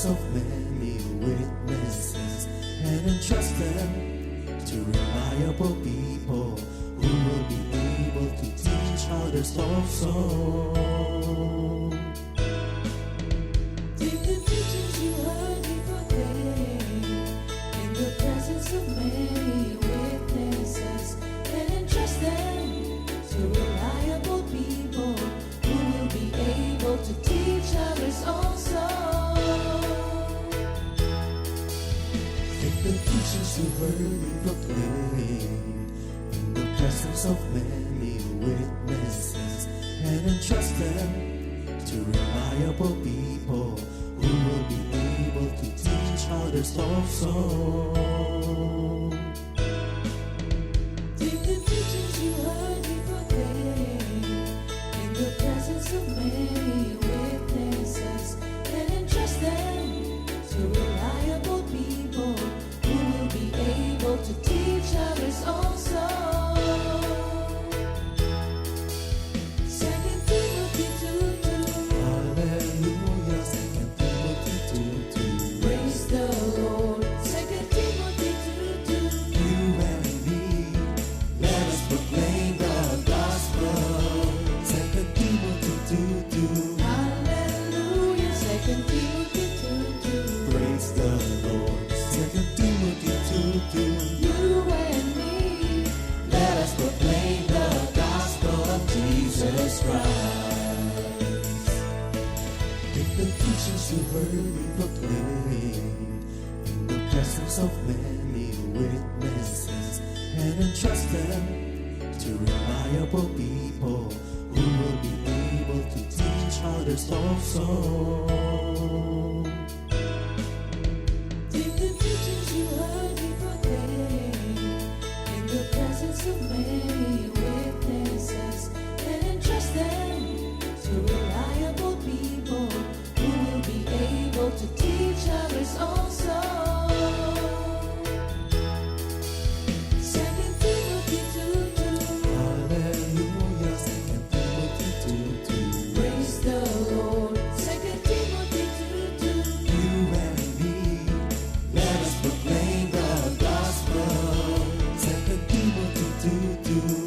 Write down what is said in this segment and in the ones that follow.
presence of many witnesses and entrust them to reliable people who will be able to teach others also. Take the teachings you heard me proclaim in the presence of many witnesses and entrust them to reliable people who will be able to teach others also. Take the teachings you heard me proclaim in the presence of many witnesses and entrust them to reliable people who will be able to teach others also. Take the teachings you heard me proclaim in the presence of many witnesses and entrust them to reliable people who will be able to teach others also. 2 Timothy 2:2. Hallelujah, 2 Timothy 2:2. Praise the Lord. 2 Timothy 2:2. You and me, let us proclaim the gospel. 2 Timothy 2:2. Hallelujah. 2 Timothy 2:2. Praise the Lord. 2 Timothy 2:2. You and me, Let us proclaim the gospel of Jesus Christ. Take the teachings you heard me proclaim in the presence of many witnesses and entrust them to reliable people who will be able to teach others also. take the teachings you heard me proclaim in the presence of many witnesses and entrust them to reliable people who will be able to teach others also. 2 Timothy 2:2. Hallelujah, 2 Timothy 2:2. Praise the Lord. 2 Timothy 2:2. You and me, let us proclaim the gospel. 2 Timothy 2:2.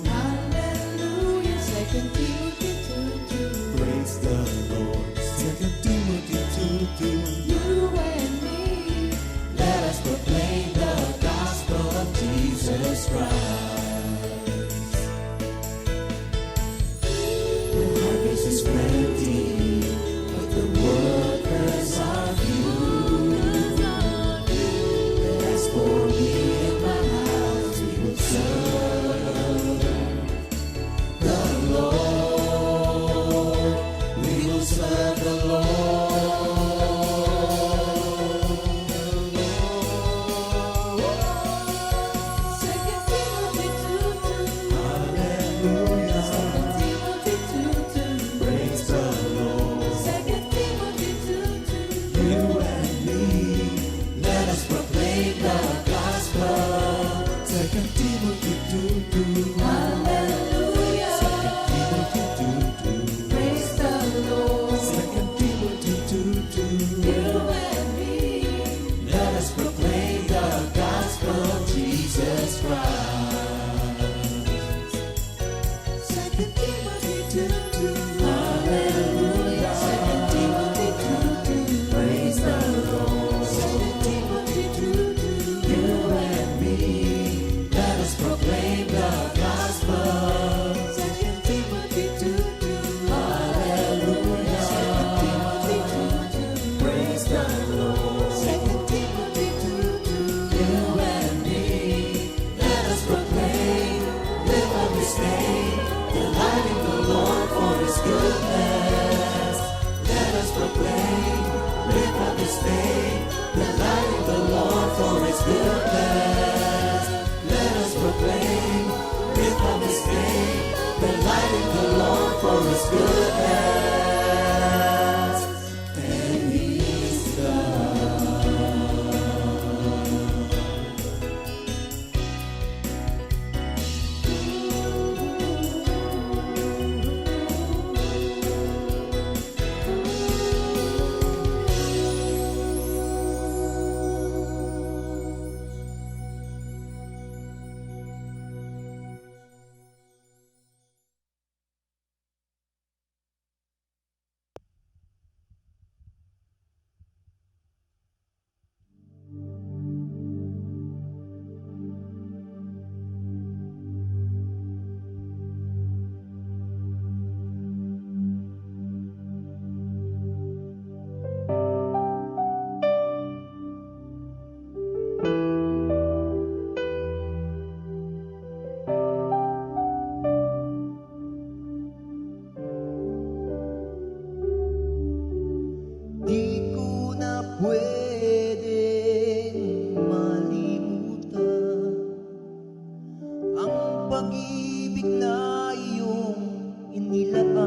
pag-ibig na iyong inilaan,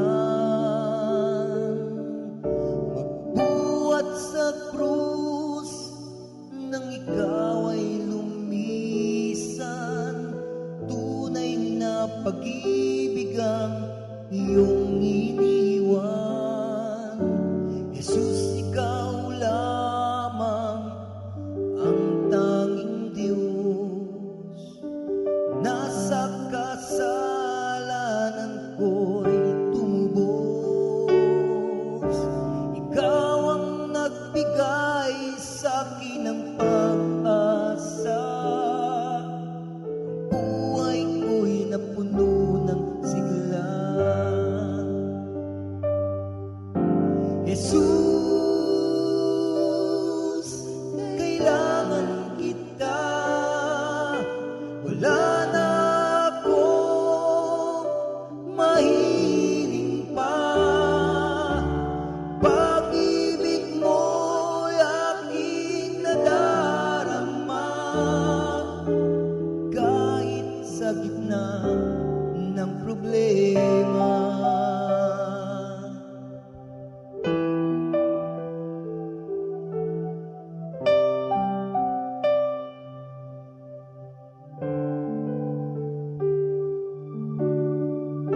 magbuhat sa krus nang ikaw ay lumisan, tunay na pag-ibig ang iyong iniwan. Jesus, ikaw lamang ang tanging Diyos. Nasa kasalanan ko'y tumubos. Ikaw ang nagbigay sa'kin ng pag-asa. Ang buhay ko'y napuno ng sigla. Jesus, kailangan kita. Wala na akong mahiling pa. Pag-ibig mo'y aking nadarama, kahit sa gitna ng problema.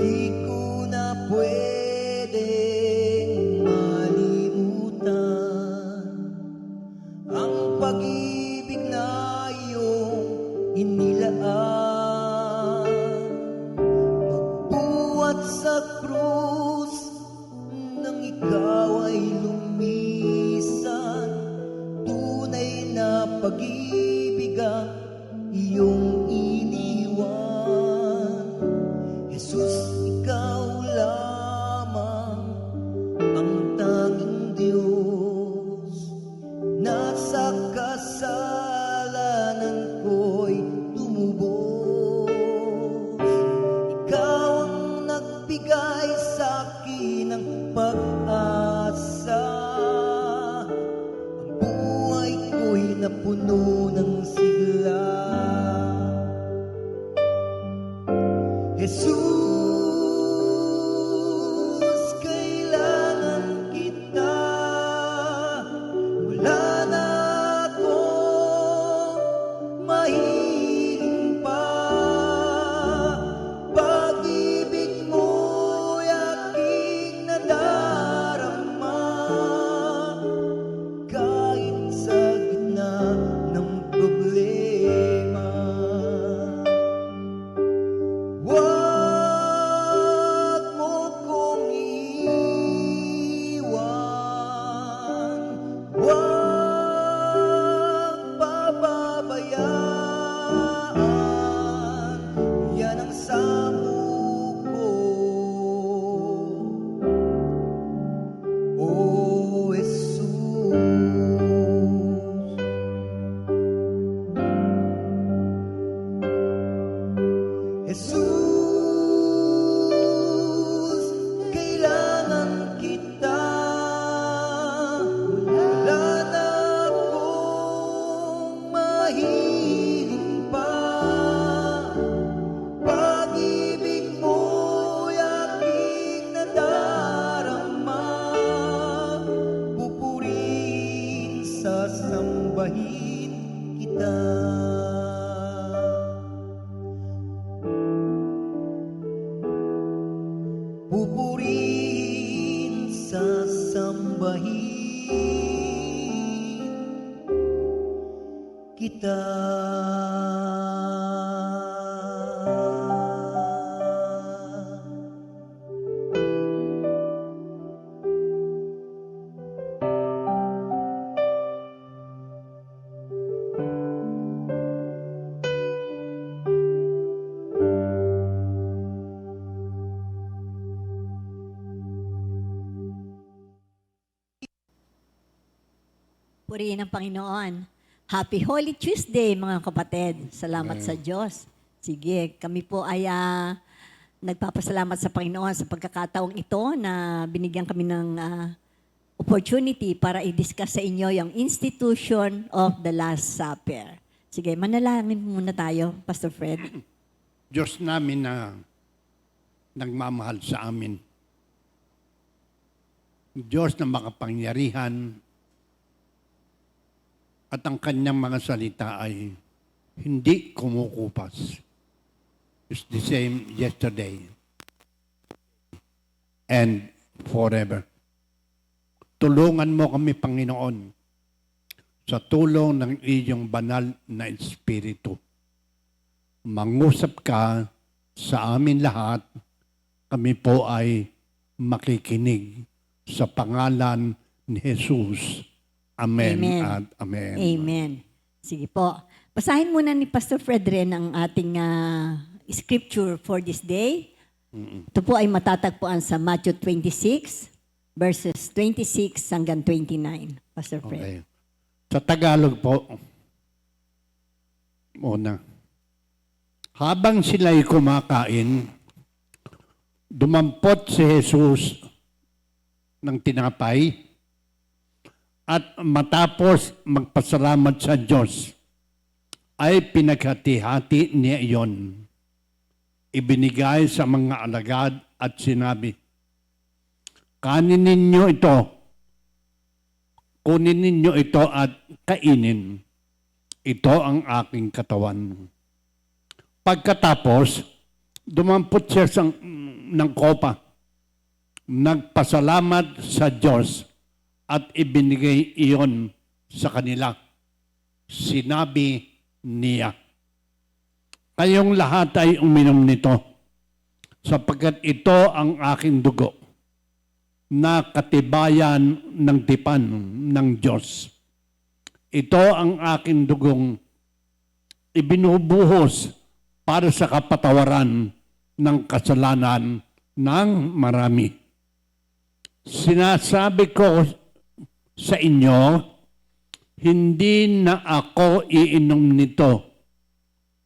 Di ko na pwedeng malimutan ang pag-ibig na iyong inilaan, magbuhat sa krus nang ikaw ay lumisan, tunay na pag-ibig ang iyong iniwan. Jesus, ikaw lamang ang tanging Diyos. Nasa kasalanan ko'y tumubos. Ikaw ang nagbigay sa'kin ng pag-asa. Ang buhay ko'y napuno ng sigla. Jesus, kailangan kita. Wala na akong mahiling pa. Pag-ibig mo'y aking nadarama, kahit sa gitna ng problema. Huwag mo kong iiwan, huwag pababayaan, yan ang sampo ko. O Jesus, Jesus, kailangan kita. Wala na akong mahiling pa. Pag-ibig mo'y aking nadarama, pupurihin sasambahin kita. Pupurihin sasambahin kita. Purihin ang Panginoon. Happy Holy Tuesday, mga kapatid. Salamat sa Diyos. Sige, kami po ay nagpapasalamat sa Panginoon sa pagkakataong ito na binigyan kami ng opportunity para i-discuss sa inyo yung Institution of the Last Supper. Sige, manalangin muna tayo, Pastor Fred. Diyos namin na nagmamahal sa amin. Diyos na makapangyarihan at ang kanyang mga salita ay hindi kumukupas. It's the same yesterday and forever. Tulungan mo kami, Panginoon, sa tulong ng iyong banal na Espiritu. Mangusap ka sa amin lahat, kami po ay makikinig sa pangalan ni Jesus. Amen, Amen. at amen. Amen. Sige po. Basahin muna ni Pastor Fred rin ang ating scripture for this day. Ito po ay matatagpuan sa Matthew 26, verses 26 hanggang 29. Pastor Fred. Okay. Sa Tagalog po, una, habang sila'y kumakain, dumampot si Jesus ng tinapay at matapos magpasalamat sa Diyos, ay pinaghati-hati niya iyon. Ibinigay sa mga alagad at sinabi, kunin ninyo ito at kainin. Ito ang aking katawan. Pagkatapos, dumampot siya ng kopa. Nagpasalamat sa Diyos at ibinigay iyon sa kanila. Sinabi niya, kayong lahat ay uminom nito, sapagkat ito ang aking dugo na katibayan ng tipan ng Diyos. Ito ang aking dugong ibinubuhos para sa kapatawaran ng kasalanan ng marami. Sinasabi ko sa inyo, hindi na ako iinom nito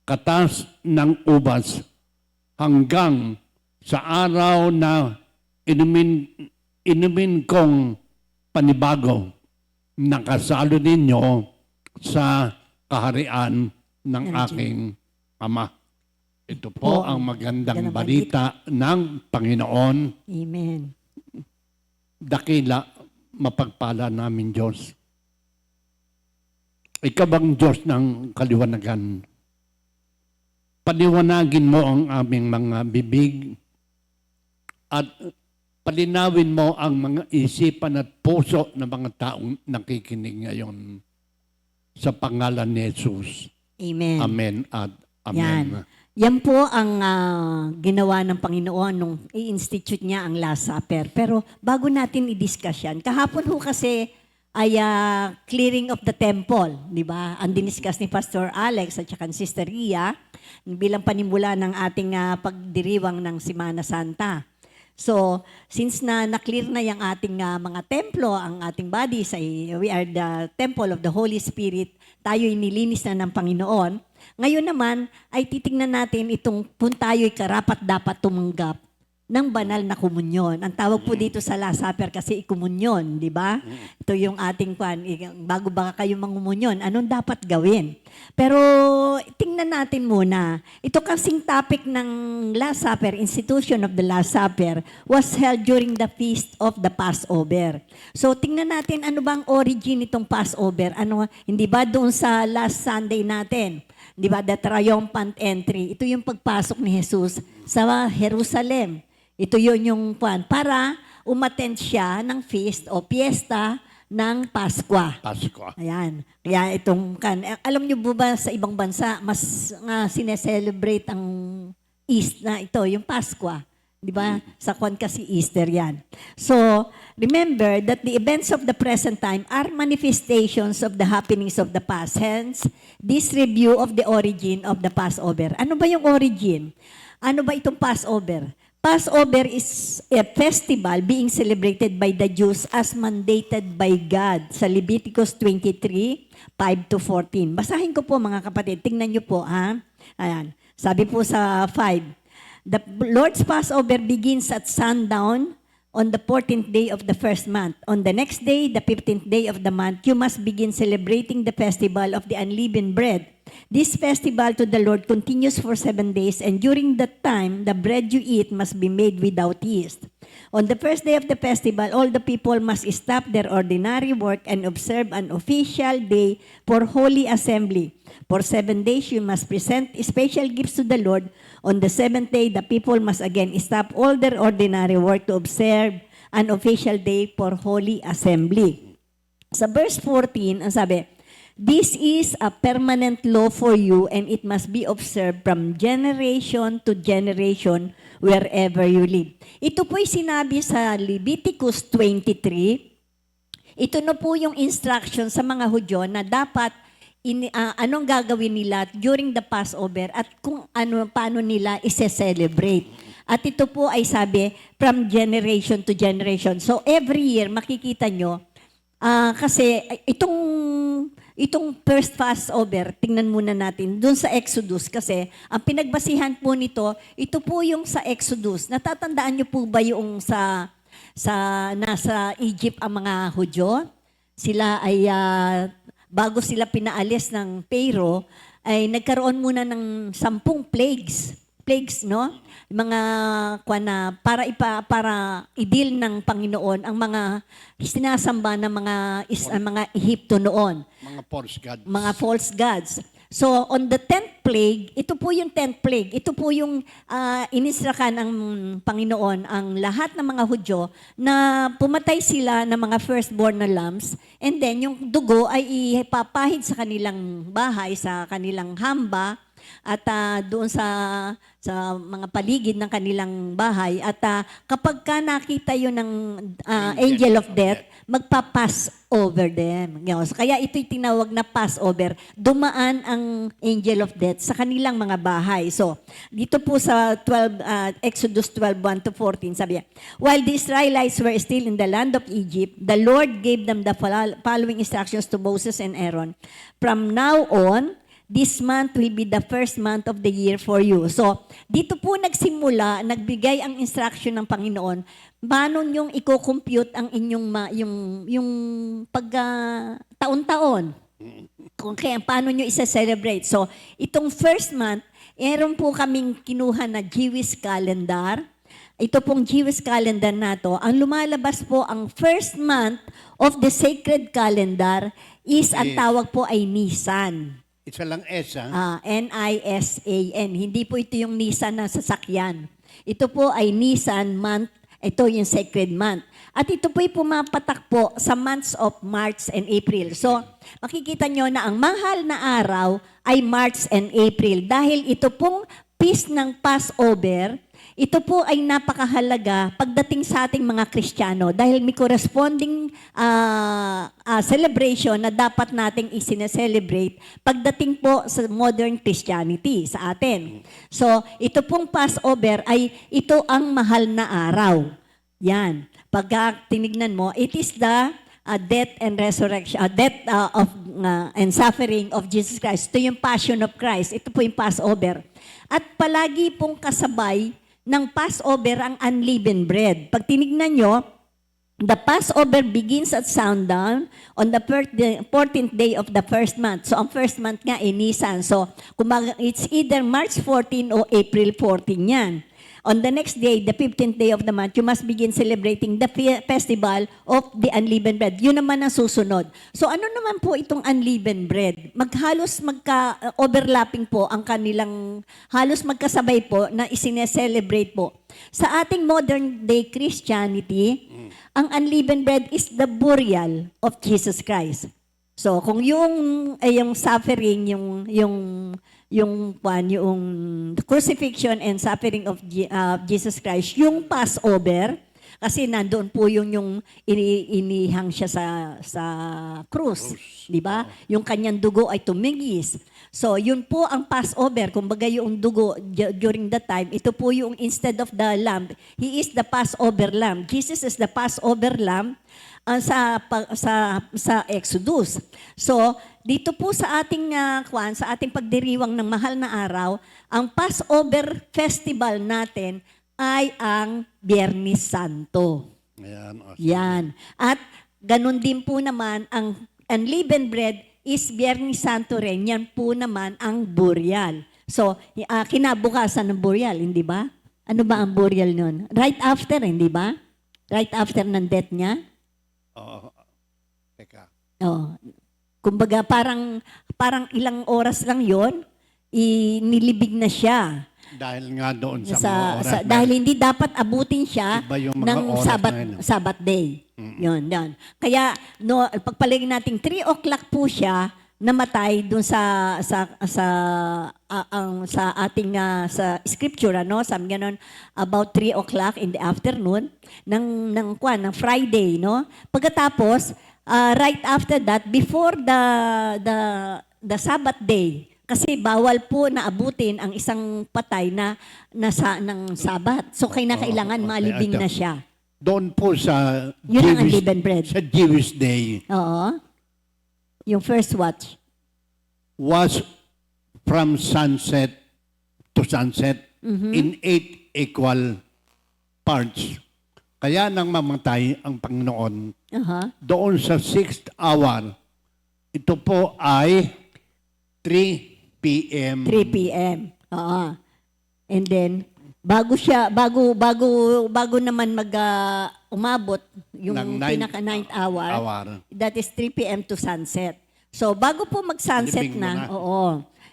katas ng ubas hanggang sa araw na inumin kong panibago na kasalo ninyo sa kaharian ng aking Ama. Ito po ang magandang balita ng Panginoon. Amen. Dakila, mapagpala namin Diyos. Ikaw bang Diyos ng kaliwanagan? Paliwanagin mo ang aming mga bibig at palinawin mo ang mga isipan at puso ng mga taong nakikinig ngayon sa pangalan ni Jesus. Amen. Amen at amen. Yan po ang ginawa ng Panginoon nung i-institute niya ang Last Supper. Pero bago natin i-discuss yan, kahapon ho kasi ay clearing of the temple, di ba? Ang diniscuss ni Pastor Alex at saka ni Sister Ria bilang panimula ng ating pagdiriwang ng Semana Santa. So, since na-clear na yung ating mga templo, ang ating bodies, we are the temple of the Holy Spirit, tayo'y nilinis na ng Panginoon. Ngayon naman, ay titingnan natin itong kung tayo'y karapat-dapat tumanggap ng banal na komunyon. Ang tawag po dito sa Last Supper kasi ikomunyon, di ba? Ito yung ating bago ba kayo mangumunyon, anong dapat gawin? Pero tingnan natin muna, ito kasing topic ng Last Supper, institution of the Last Supper, was held during the feast of the Passover. So tingnan natin ano bang origin nitong Passover? Ano, hindi ba doon sa last Sunday natin? Di ba, the triumphant entry. Ito yung pagpasok ni Jesus sa Jerusalem. Ito yun yung para umattend siya ng feast o piyesta ng Pasko. Pasko. Ayan. Kaya itong alam niyo ba sa ibang bansa, mas sineselebrate ang East na ito, yung Pasko. Di ba? Sa kasi Easter yan. So, remember that the events of the present time are manifestations of the happenings of the past. Hence, this review of the origin of the Passover. Ano ba yung origin? Ano ba itong Passover? Passover is a festival being celebrated by the Jews as mandated by God sa Leviticus 23, 5-14. Basahin ko po mga kapatid. Tingnan niyo po, ha? Ayan. Sabi po sa 5, the Lord's Passover begins at sundown on the 14th day of the first month. On the next day, the 15th day of the month, you must begin celebrating the festival of the unleavened bread. This festival to the Lord continues for 7 days, and during that time, the bread you eat must be made without yeast. On the first day of the festival, all the people must stop their ordinary work and observe an official day for holy assembly. For 7 days, you must present special gifts to the Lord. On the 7th day, the people must again stop all their ordinary work to observe an official day for holy assembly. Sa verse 14, ang sabi, this is a permanent law for you and it must be observed from generation to generation wherever you live. Ito po'y sinabi sa Leviticus 23. Ito na po yung instruction sa mga Hudyo na dapat anong gagawin nila during the Passover at kung paano nila ise-celebrate. At ito po ay sabi, from generation to generation. So every year, makikita nyo, kasi itong first Passover, tingnan muna natin, dun sa Exodus, kasi ang pinagbasihan po nito, ito po yung sa Exodus. Natatandaan nyo po ba yung nasa Egypt ang mga Hudyo? Sila ay, bago sila pinaalis ng Pharaoh, ay nagkaroon muna ng 10 plagues, no? Mga para i-deal ng Panginoon ang mga sinasamba ng mga Ehipto noon. Mga false gods. Mga false gods. So, on the 10th plague, ito po yung 10th plague. Ito po yung inisrakan ng Panginoon ang lahat ng mga Hudyo na pumatay sila ng mga firstborn na lambs, and then yung dugo ay ipapahid sa kanilang bahay, sa kanilang hamba, at doon sa mga paligid ng kanilang bahay. At kapag ka nakita yun ng angel of death, magpa-pass over them. So, kaya ito'y tinawag na Passover. Dumaan ang angel of death sa kanilang mga bahay. So, dito po sa Exodus 12:1-14, sabi niya, while the Israelites were still in the land of Egypt, the Lord gave them the following instructions to Moses and Aaron. From now on, this month will be the first month of the year for you. So, dito po nagbigay ang instruction ng Panginoon, paano niyong i-compute ang inyong yung taon-taon. Kaya paano niyo isa-celebrate. So, itong first month, meron po kaming kinuha na Jewish calendar. Ito pong Jewish calendar na to, ang lumalabas po ang first month of the sacred calendar is, ang tawag po ay Nisan. Isa lang S, ha? Nisan. Hindi po ito yung Nisan na sasakyan. Ito po ay Nisan month. Ito yung sacred month. At ito po'y pumapatak po sa months of March and April. So, makikita nyo na ang mahal na araw ay March and April. Dahil ito pong feast ng Passover, ito po ay napakahalaga pagdating sa ating mga Kristiyano dahil may corresponding celebration na dapat nating isineselebrate pagdating po sa modern Christianity sa atin. So, ito pong Passover ay ito ang mahal na araw. Yan. Pag tinignan mo, it is the death and resurrection, and suffering of Jesus Christ. Ito yung Passion of Christ. Ito po yung Passover. At palagi pong kasabay ng Passover ang unleavened bread. Pag tinignan nyo, the Passover begins at sundown on the 14th day of the first month. So, ang first month nga ay Nisan. So, it's either March 14 o April 14 yan. On the next day, the 15th day of the month, you must begin celebrating the festival of the unleavened bread. Yun naman ang susunod. So ano naman po itong unleavened bread? Halos magka-overlapping po ang kanilang, halos magkasabay po na isineselebrate po. Sa ating modern day Christianity, ang unleavened bread is the burial of Jesus Christ. So kung yung suffering, yung crucifixion and suffering of Jesus Christ, yung Passover, kasi nandoon po yung inihang siya sa krus, di ba? Yung kanyang dugo ay tumigis. So, yun po ang Passover, kumbaga yung dugo during that time, ito po yung instead of the lamb, He is the Passover lamb. Jesus is the Passover lamb sa Exodus. So, dito po sa ating sa ating pagdiriwang ng mahal na araw, ang Passover festival natin ay ang Biyernes Santo. Ayan. Okay. Yan. At ganun din po naman ang unleavened bread is Biyernes Santo rin. Yan po naman ang burial. So, kinabukasan ng burial, hindi ba? Ano ba ang burial nun? Right after, hindi ba? Right after ng death niya? Oo. Teka. Oh. Kumbaga, parang ilang oras lang yon, inilibig na siya. Dahil nga doon sa mga oras na dahil hindi dapat abutin siya Iba yung mga ng oras na yun. Sabbath day. Yun. Kaya, pagpalagay natin 3 o'clock po siya namatay doon sa ating sa scripture, ano, sabi ganon, about 3 o'clock in the afternoon ng Friday, no? Pagkatapos, right after that, before the Sabbath day, kasi bawal po na abutin ang isang patay ng Sabbath. So kailangan malibing na siya. doon po sa Yun ang unleavened bread. sa Jewish day Oo. Yung first watch. was from sunset to sunset in 8 equal parts. Kaya nang mamatay ang Panginoon Aha. doon sa 6th hour, ito po ay 3 p.m. 3 p.m. Oo. And then bago naman umabot yung Ng pinaka 9th hour, that is 3 p.m. to sunset. So bago po mag-sunset Ilibing mo na.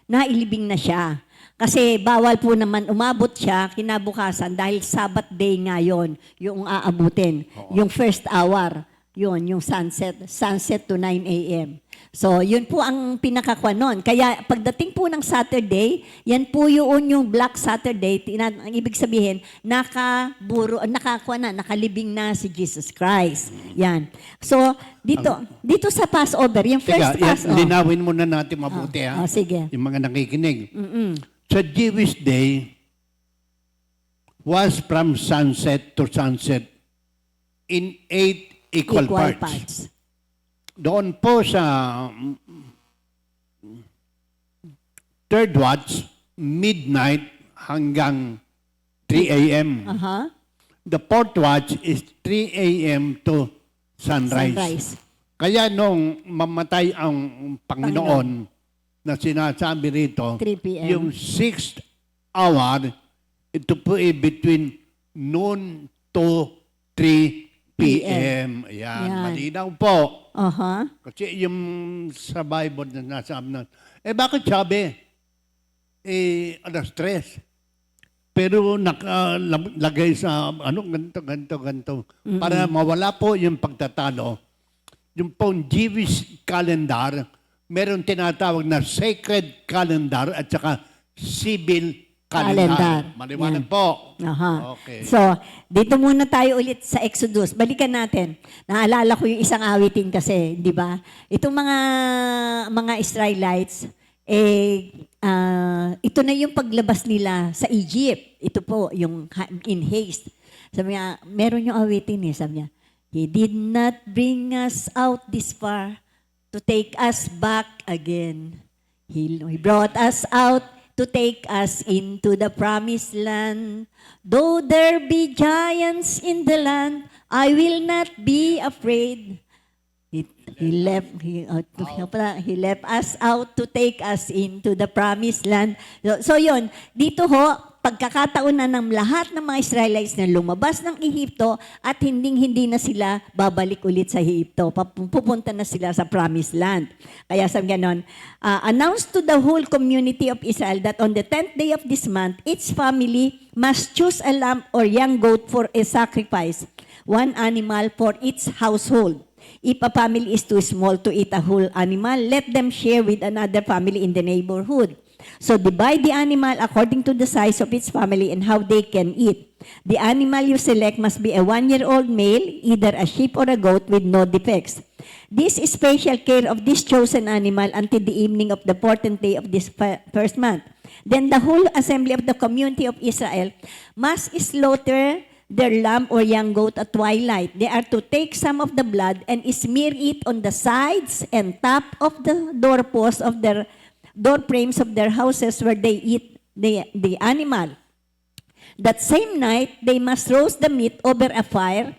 nailibing na siya. Kasi bawal po naman umabot siya kinabukasan dahil Sabbath day ngayon yung aabutin. Yung first hour, yung sunset to 9 a.m. So, yun po ang pinakakwan nun. Kaya, pagdating po ng Saturday, yan po yung Black Saturday, ang ibig sabihin, nakalibing na si Jesus Christ. Yan. So, dito sa Passover, yung first Passover. Linawin muna natin mabuti ha. Sige. Yung mga nakikinig. Sa Jewish day was from sunset to sunset in 8 equal parts. Doon po sa third watch, midnight hanggang 3 a.m. Aha. The fourth watch is 3 a.m. to sunrise. Kaya nung mamatay ang Panginoon na sinasabi rito, 3 p.m. yung 6th hour, ito po ay between noon to 3 p.m. Ayan, malinaw po. Aha. Kasi yung sa Bible na nasabi na, bakit sabi? Alas 3. Pero nakalagay sa, ganito. Para mawala po yung pagtatalo. Yung pong Jewish calendar, meron tinatawag na sacred calendar at saka civil calendar. Maliwanag po. Aha. Okay. So, dito muna tayo ulit sa Exodus. Balikan natin. Naalala ko yung isang awitin kasi, di ba? Itong mga Israelites, ito na yung paglabas nila sa Egypt. Ito po, yung in haste. Sabi niya, meron yung awitin sabi niya, He did not bring us out this far to take us back again. He brought us out to take us into the promised land. Though there be giants in the land, I will not be afraid. He left us out to take us into the promised land. So yun, dito pagkakataon na ng lahat ng mga Israelites na lumabas ng Ehipto at hindi na sila babalik ulit sa Ehipto. Pupunta na sila sa promised land. Kaya sabi ganon, announce to the whole community of Israel that on the 10th day of this month, each family must choose a lamb or young goat for a sacrifice, one animal for each household. If a family is too small to eat a whole animal, let them share with another family in the neighborhood. So divide the animal according to the size of its family and how they can eat. The animal you select must be a 1-year-old male, either a sheep or a goat with no defects. This is special care of this chosen animal until the evening of the 14th day of this first month. Then the whole assembly of the community of Israel must slaughter their lamb or young goat at twilight. They are to take some of the blood and smear it on the sides and top of the doorposts of their door frames of their houses where they eat the animal. That same night, they must roast the meat over a fire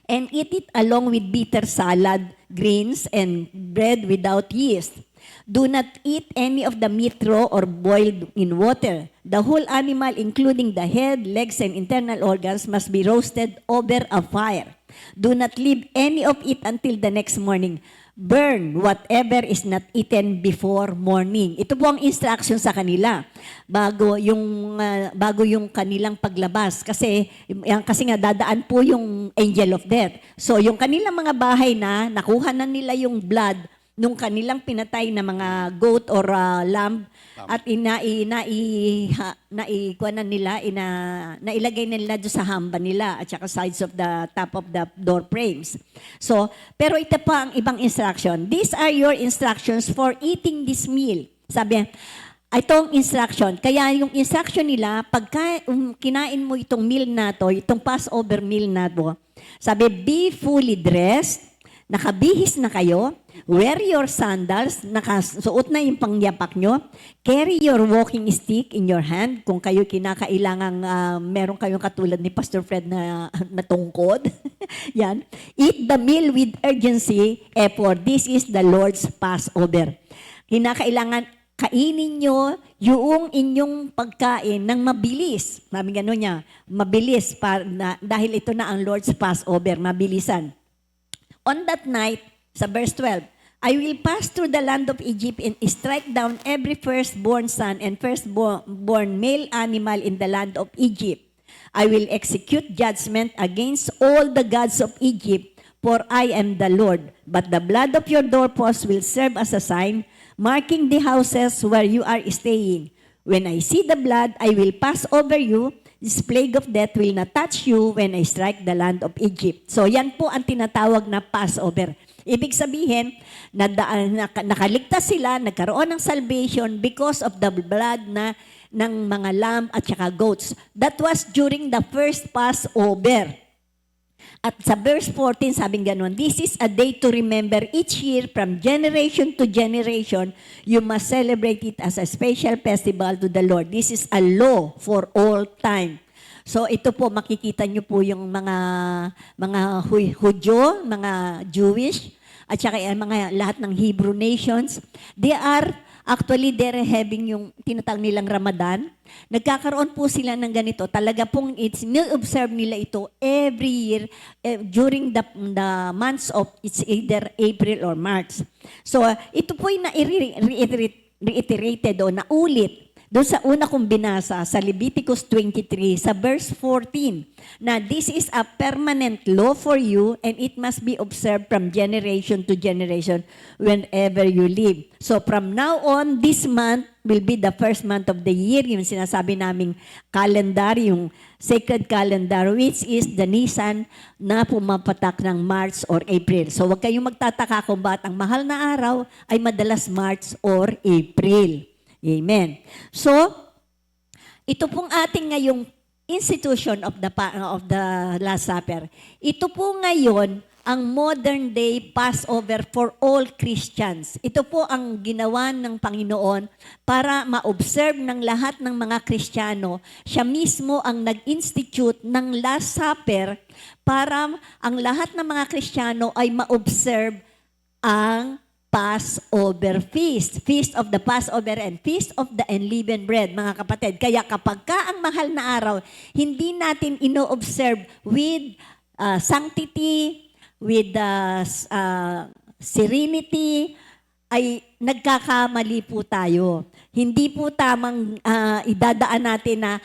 and eat it along with bitter salad grains and bread without yeast. Do not eat any of the meat raw or boiled in water. The whole animal, including the head, legs, and internal organs, must be roasted over a fire. Do not leave any of it until the next morning. Burn whatever is not eaten before morning. Ito po ang instruction sa kanila bago yung kanilang paglabas kasi nga dadaan po yung angel of death. So yung kanilang mga bahay na nakuha na nila yung blood nung kanilang pinatay na mga goat or lamb at nailagay nila doon sa hamba nila at saka sides of the top of the door frames. So, pero ito pa ang ibang instruction. These are your instructions for eating this meal. Sabi, itong instruction. Kaya yung instruction nila, pagka kinain mo itong meal na to, itong Passover meal na to, sabi, be fully dressed, nakabihis na kayo, wear your sandals, nakasuot na yung pangyapak nyo, carry your walking stick in your hand, kung kayo kinakailangang meron kayong katulad ni Pastor Fred na tungkod. Yan. Eat the meal with urgency, for this is the Lord's Passover. Kinakailangan kainin nyo yung inyong pagkain ng mabilis. Sabi gano'n niya, mabilis, dahil ito na ang Lord's Passover, mabilisan. On that night, sa verse 12, I will pass through the land of Egypt and strike down every firstborn son and firstborn male animal in the land of Egypt. I will execute judgment against all the gods of Egypt, for I am the Lord. But the blood of your doorposts will serve as a sign, marking the houses where you are staying. When I see the blood, I will pass over you. This plague of death will not touch you when I strike the land of Egypt. So yan po ang tinatawag na Passover. Ibig sabihin, nakaligtas sila, nagkaroon ng salvation because of the blood ng mga lamb at saka goats. That was during the first Passover. At sa verse 14, sabing ganun, this is a day to remember each year from generation to generation. You must celebrate it as a special festival to the Lord. This is a law for all time. So ito po, makikita nyo po yung mga Hudyo, mga Jewish, at saka mga lahat ng Hebrew nations. Actually, they're having yung tinatawag nilang Ramadan. Nagkakaroon po sila ng ganito. Talaga pong ni-observe nila ito every year during the months of it's either April or March. So, ito po yung reiterated o naulit doon sa una kong binasa sa Leviticus 23 sa verse 14 na this is a permanent law for you and it must be observed from generation to generation whenever you live. So from now on, this month will be the first month of the year, yung sinasabi naming calendar, yung sacred calendar, which is the Nisan na pumapatak ng March or April. So huwag kayong magtataka kung bakit ang mahal na araw ay madalas March or April. Amen. So, ito pong ating ngayong institution of the Last Supper. Ito po ngayon ang modern day Passover for all Christians. Ito po ang ginawa ng Panginoon para ma-observe ng lahat ng mga Kristiyano. Siya mismo ang nag-institute ng Last Supper para ang lahat ng mga Kristiyano ay ma-observe ang Passover feast. Feast of the Passover and Feast of the Unleavened Bread, mga kapatid. Kaya kapag ka ang mahal na araw, hindi natin ino-observe with sanctity, with serenity, ay nagkakamali po tayo. Hindi po tamang idadaan natin na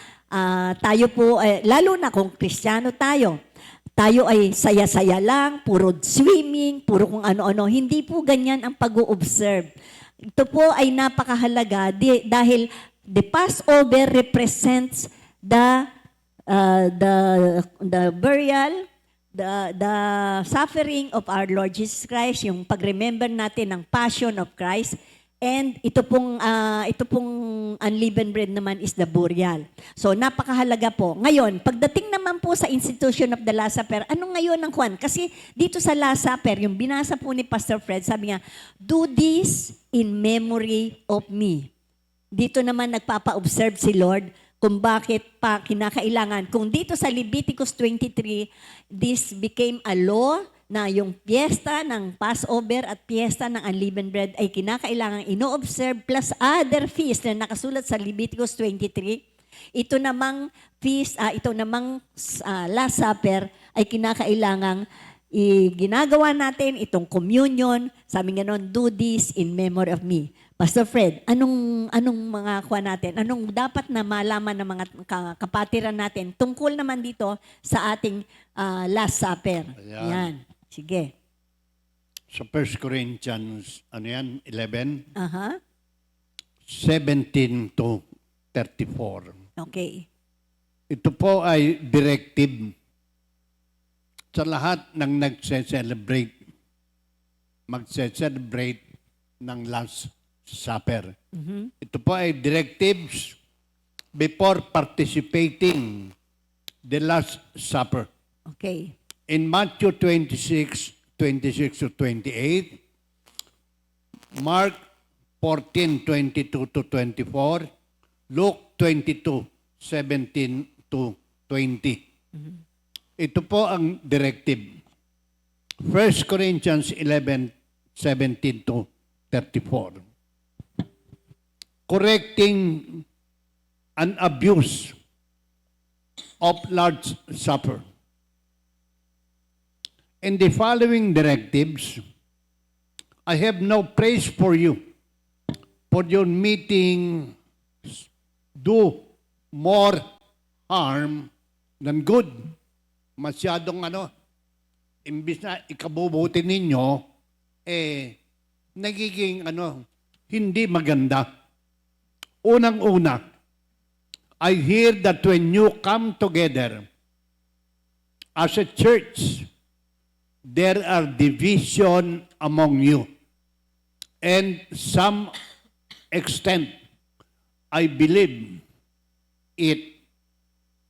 tayo po, lalo na kung Kristiyano tayo ay saya-saya lang, puro swimming, puro kung ano-ano. Hindi po ganyan ang pag-o-observe. Ito po ay napakahalaga dahil the Passover represents the burial, the suffering of our Lord Jesus Christ, yung pag-remember natin ng passion of Christ. And ito pong unleavened bread naman is the burial. So napakahalaga po. Ngayon, pagdating naman po sa institution of the Last Supper, ano ngayon ang kwan? Kasi dito sa Last Supper, yung binasa po ni Pastor Fred, sabi nga, do this in memory of me. Dito naman nagpapa-observe si Lord kung bakit pa kinakailangan. Kung dito sa Leviticus 23, this became a law na yung piyesta ng Passover at piyesta ng unleavened bread ay kinakailangang ino-observe plus other feasts na nakasulat sa Leviticus 23. Ito namang feast, Last Supper ay kinakailangang ginagawa natin itong communion. Sabi nga nun, do this in memory of me. Pastor Fred, anong mga kuha natin? Anong dapat na malaman ng mga kapatiran natin tungkol naman dito sa ating Last Supper? Ayan. Yan. Sige. Sa 1 Corinthians, 11, Aha. 17 to 34. Okay. Ito po ay directive sa lahat ng magse-celebrate ng Last Supper. Ito po ay directives before participating the Last Supper. Okay. In Matthew 26 to 28, Mark 14, 22 to 24, Luke 22, 17 to 20. Ito po ang directive. 1 Corinthians 11, 17 to 34. Correcting an abuse of large supper. In the following directives, I have no praise for you, for your meeting do more harm than good. Masyadong imbis na ikabubuti ninyo, nagiging hindi maganda. Unang-una, I hear that when you come together as a church, there are division among you. And some extent, I believe it.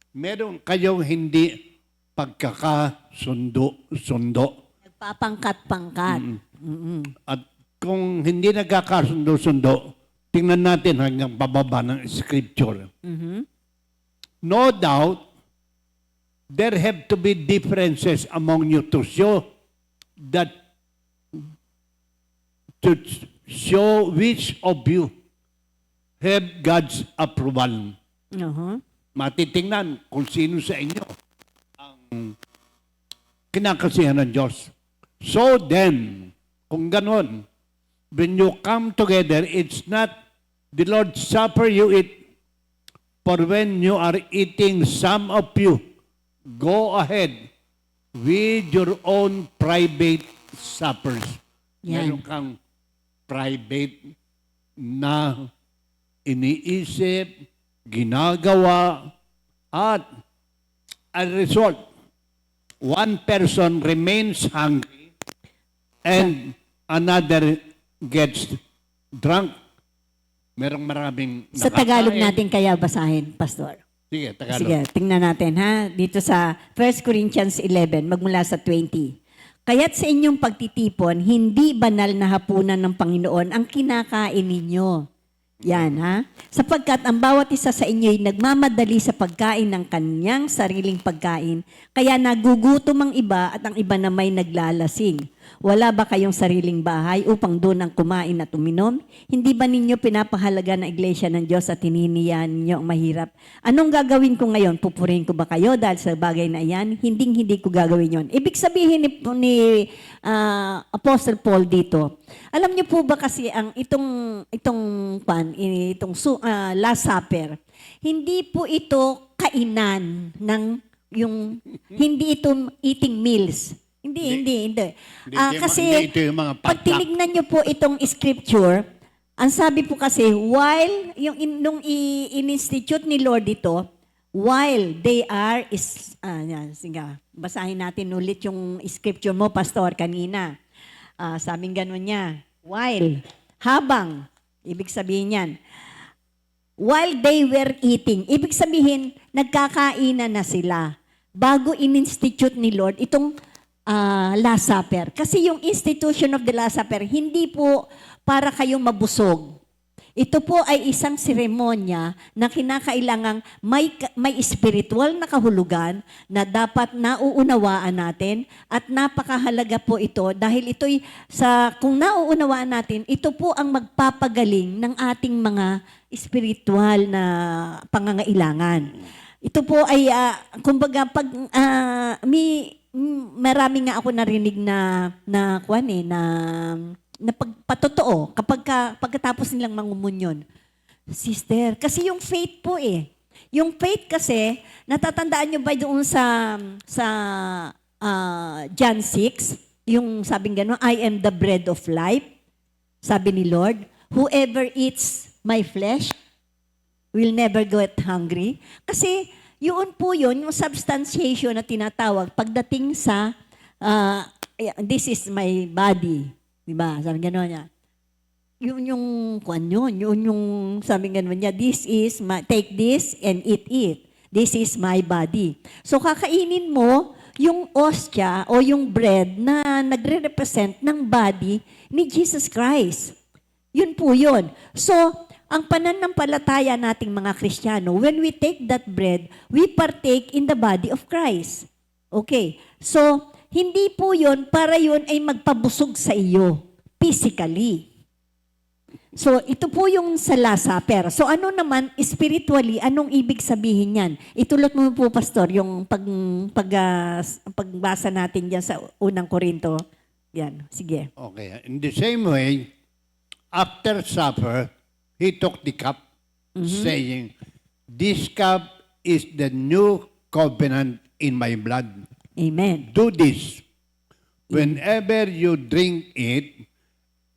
Meron kayong hindi pagkakasundo-sundo. Nagpapangkat-pangkat. At kung hindi nagkakasundo-sundo, tingnan natin hanggang bababa ng scripture. No doubt, there have to be differences among you to show which of you have God's approval. Matitingnan kung sino sa inyo ang kinakasihan ng Diyos. So then, kung ganon, when you come together, it's not the Lord's Supper you eat. For when you are eating, some of you go ahead with your own private suppers. Yan. Meron kang private na iniisip, ginagawa, at as a result, one person remains hungry and another gets drunk. Merong maraming Sa Tagalog natin kaya basahin, Pastor. Sige, Tagalog. Sige, tingnan natin ha. Dito sa 1 Corinthians 11, magmula sa 20. Kaya't sa inyong pagtitipon, hindi banal na hapunan ng Panginoon ang kinakain ninyo. Yan ha. Sapagkat ang bawat isa sa inyo ay nagmamadali sa pagkain ng kanyang sariling pagkain, kaya nagugutom ang iba at ang iba na may naglalasing. Wala ba kayong sariling bahay upang doon ang kumain at uminom? Hindi ba ninyo pinapahalaga ng iglesia ng Diyos at hinihiniyan ninyo ang mahirap? Anong gagawin ko ngayon? Pupurihin ko ba kayo dahil sa bagay na iyan? Hindi ko gagawin yon. Ibig sabihin ni Apostle Paul dito, alam niyo po ba kasi ang itong Last Supper, hindi po ito kainan ng hindi ito eating meals. Hindi. Kasi ito yung mga pag tinignan niyo po itong scripture, ang sabi po kasi, while, nung in-institute ni Lord ito, while they are, sige, basahin natin ulit yung scripture mo, Pastor, kanina. Sabing ganun niya, while, habang, ibig sabihin yan, while they were eating, ibig sabihin, nagkakainan na sila bago in-institute ni Lord itong Last Supper. Kasi yung institution of the Last Supper, hindi po para kayong mabusog. Ito po ay isang seremonya na kinakailangang may spiritual na kahulugan na dapat nauunawaan natin at napakahalaga po ito dahil ito'y kung nauunawaan natin, ito po ang magpapagaling ng ating mga spiritual na pangangailangan. Ito po ay, kumbaga, marami nga ako narinig na pagpatotoo pagkatapos nilang mangumunyon. Sister, kasi yung faith po Yung faith kasi, natatandaan nyo ba doon sa John 6, yung sabing gano'n, I am the bread of life, sabi ni Lord, whoever eats my flesh will never get hungry. Kasi yun po yun, yung substantiation na tinatawag pagdating sa this is my body. Diba? Sabi gano'n niya. Yun yung sabi gano'n niya, take this and eat it. This is my body. So kakainin mo yung ostya o yung bread na nagre-represent ng body ni Jesus Christ. Yun po yun. So, ang pananampalataya nating mga Kristiyano, when we take that bread, we partake in the body of Christ. Okay. So, hindi po yun para yun ay magpabusog sa iyo physically. So, ito po yung sa Last Supper. So, ano naman, spiritually, anong ibig sabihin yan? Itulot mo po, Pastor, yung pagbasa natin dyan sa unang Korinto. Yan, sige. Okay. In the same way, after supper, he took the cup, saying, "This cup is the new covenant in my blood. Amen. Do this whenever you drink it,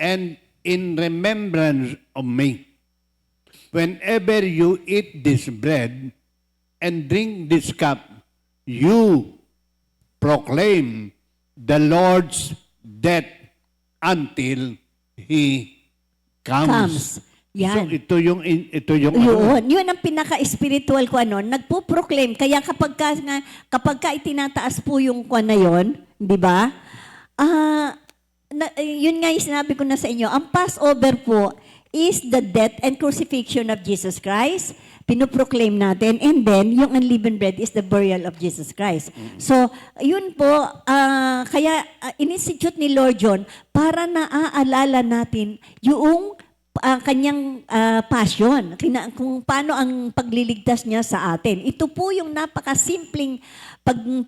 and in remembrance of me. Whenever you eat this bread and drink this cup, you proclaim the Lord's death until He comes." Yan. So ito yung Yun ang pinaka-spiritual ko nagpo-proclaim. Kaya kapag ka itinataas po yung na yun, di ba? Yun nga yung sinabi ko na sa inyo, ang Passover po is the death and crucifixion of Jesus Christ. Pinoproclaim natin. And then, yung unleavened bread is the burial of Jesus Christ. So, yun po, kaya in-institute ni Lord John para naaalala natin yung kanyang passion, kung paano ang pagliligtas niya sa atin. Ito po yung napakasimpleng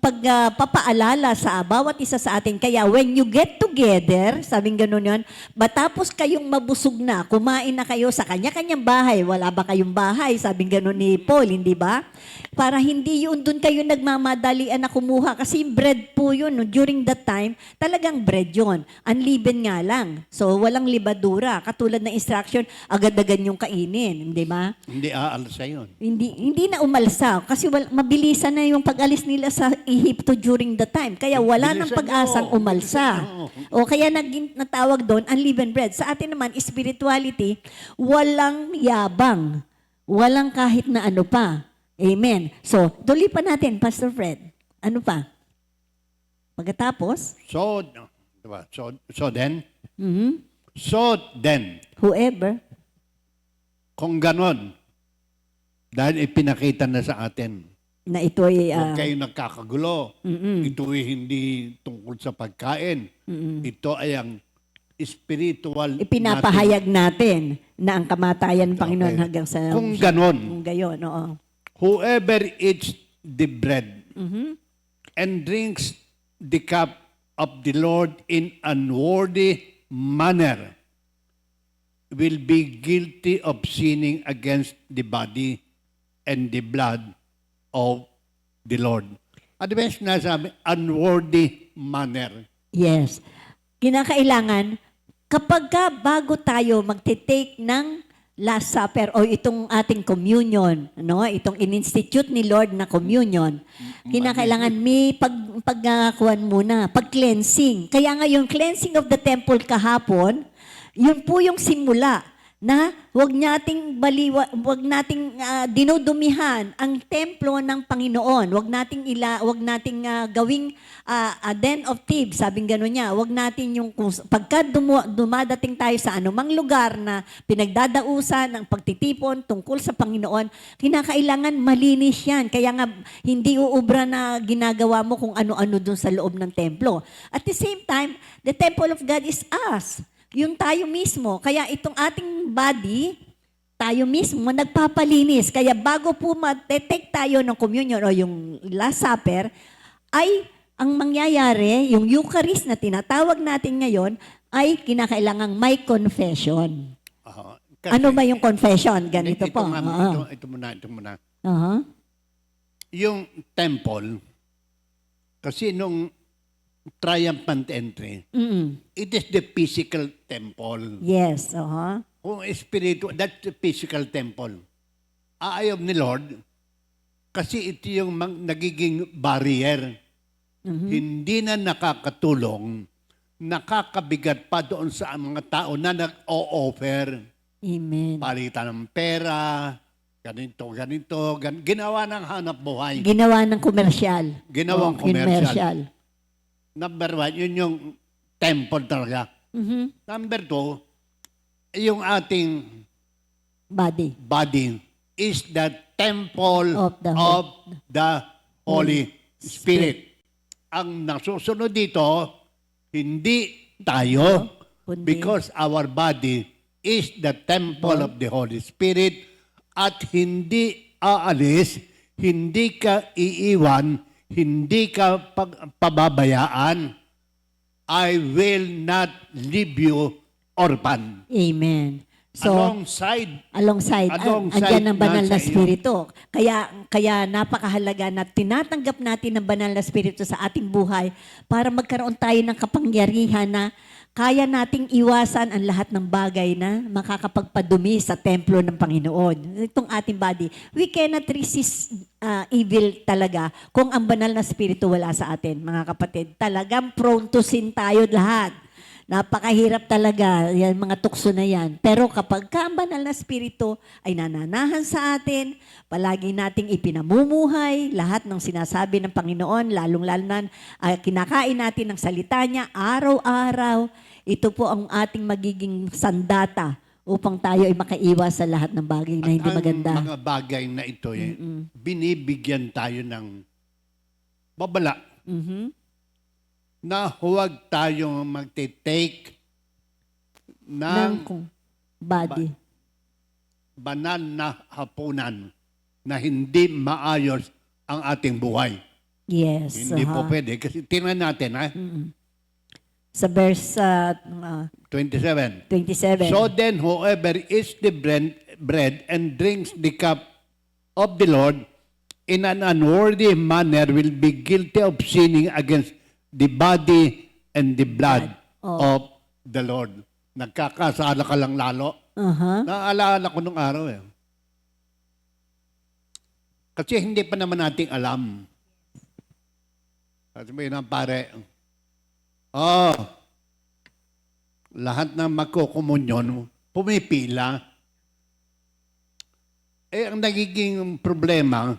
pagpapaalala sa bawat isa sa atin. Kaya when you get together, sabing gano'n yun, matapos kayong mabusog na, kumain na kayo sa kanya-kanyang bahay, wala ba kayong bahay, sabing gano'n ni Paul, hindi ba? Para hindi yun doon kayo nagmamadalian na kumuha. Kasi bread po yun, during that time, talagang bread yun. Unleavened nga lang. So, walang libadura. Katulad ng instruction, agad-agad yung kainin, hindi ba? hindi aalsa yun. Hindi na umalsa. Kasi mabilisan na yung pag-alis nila sa Ehipto during the time. Kaya wala nang pag-asang umalsa. O kaya natawag doon, unleavened bread. Sa atin naman, spirituality, walang yabang. Walang kahit na ano pa. Amen. So, tuloy pa natin, Pastor Fred. Ano pa? Pagkatapos? So then, Whoever. kung ganon, dahil ipinakita na sa atin, Na ito ay... huwag kayo nagkakagulo. Ito ay hindi tungkol sa pagkain. Ito ay ang spiritual ipinapahayag natin na ang kamatayan ng Panginoon Okay. hanggang sa... Kung ganon, Kung gayon, oo. whoever eats the bread and drinks the cup of the Lord in unworthy manner will be guilty of sinning against the body and the blood of the Lord. Ano ba yung sinasabi? Unworthy manner. Yes. Kinakailangan, kapag bago tayo magte-take ng Last Supper o itong ating communion, itong in-institute ni Lord na communion, kinakailangan may pagkuhan muna, pag-cleansing. Kaya nga yung cleansing of the temple kahapon, yun po yung simula na wag nating dinudumihan ang templo ng Panginoon. Wag nating gawing a den of thieves, sabing gano'n niya. Wag natin yung pagka dumadating tayo sa anumang lugar na pinagdadausan ang pagtitipon tungkol sa Panginoon, kinakailangan malinis yan. Kaya nga hindi uubra na ginagawa mo kung ano-ano dun sa loob ng templo. At the same time, the temple of God is us. Yung tayo mismo. Kaya itong ating body, tayo mismo nagpapalinis. Kaya bago po mag-take tayo ng communion o yung Last Supper, ay ang mangyayari, yung Eucharist na tinatawag natin ngayon, ay kinakailangang may confession. Ano ba yung confession? Ganito po. Ito muna. Uh-huh. Yung temple, kasi nung triumphant entry, it is the physical temple. Yes. Uh-huh. Kung spiritual, that's the physical temple. Ayaw ni Lord, kasi ito yung nagiging barrier. Hindi na nakakatulong, nakakabigat pa doon sa mga tao na nag-o-offer. Amen. Palitan ng pera, ganito. Ginawa ng hanap buhay. Ginawa ng komersyal. Ginawang commercial. Number 1, yun yung temple talaga. Number 2, yung ating Body. is the temple Of the Holy Spirit. Ang nasusunod dito, hindi tayo, Kundi because our body is the temple of the Holy Spirit at hindi aalis, hindi ka iiwan, hindi ka pababayaan. I will not leave you orphan. Amen. So, Alongside andyan ang banal na nasa iyo. Espiritu. Kaya napakahalaga na tinatanggap natin ang banal na Espiritu sa ating buhay para magkaroon tayo ng kapangyarihan na kaya nating iwasan ang lahat ng bagay na makakapagpadumi sa templo ng Panginoon. Itong ating body. We cannot resist evil talaga kung ang banal na Espiritu wala sa atin, mga kapatid. Talagang prone to sin tayo lahat. Napakahirap talaga, yan, mga tukso na yan. Pero kapag ang banal na Espiritu ay nananahan sa atin, palagi nating ipinamumuhay, lahat ng sinasabi ng Panginoon, lalong-lalo na kinakain natin ng salita niya, araw-araw, ito po ang ating magiging sandata upang tayo ay makaiwas sa lahat ng bagay na hindi maganda. Ang mga bagay na ito, binibigyan tayo ng babala. Na huwag tayong magte-take ng body. banal na hapunan na hindi maayos ang ating buhay. Yes. Hindi po pwede. Kasi tingnan natin, Sa verse 27. 27. So then, whoever eats the bread and drinks the cup of the Lord in an unworthy manner will be guilty of sinning against the body and the blood of the Lord. Nagkakasala ka lang lalo. Naaalala ko nung araw Kasi hindi pa naman nating alam. Kasi may pare, lahat ng magkukumunyon, pumipila. Ang nagiging problema,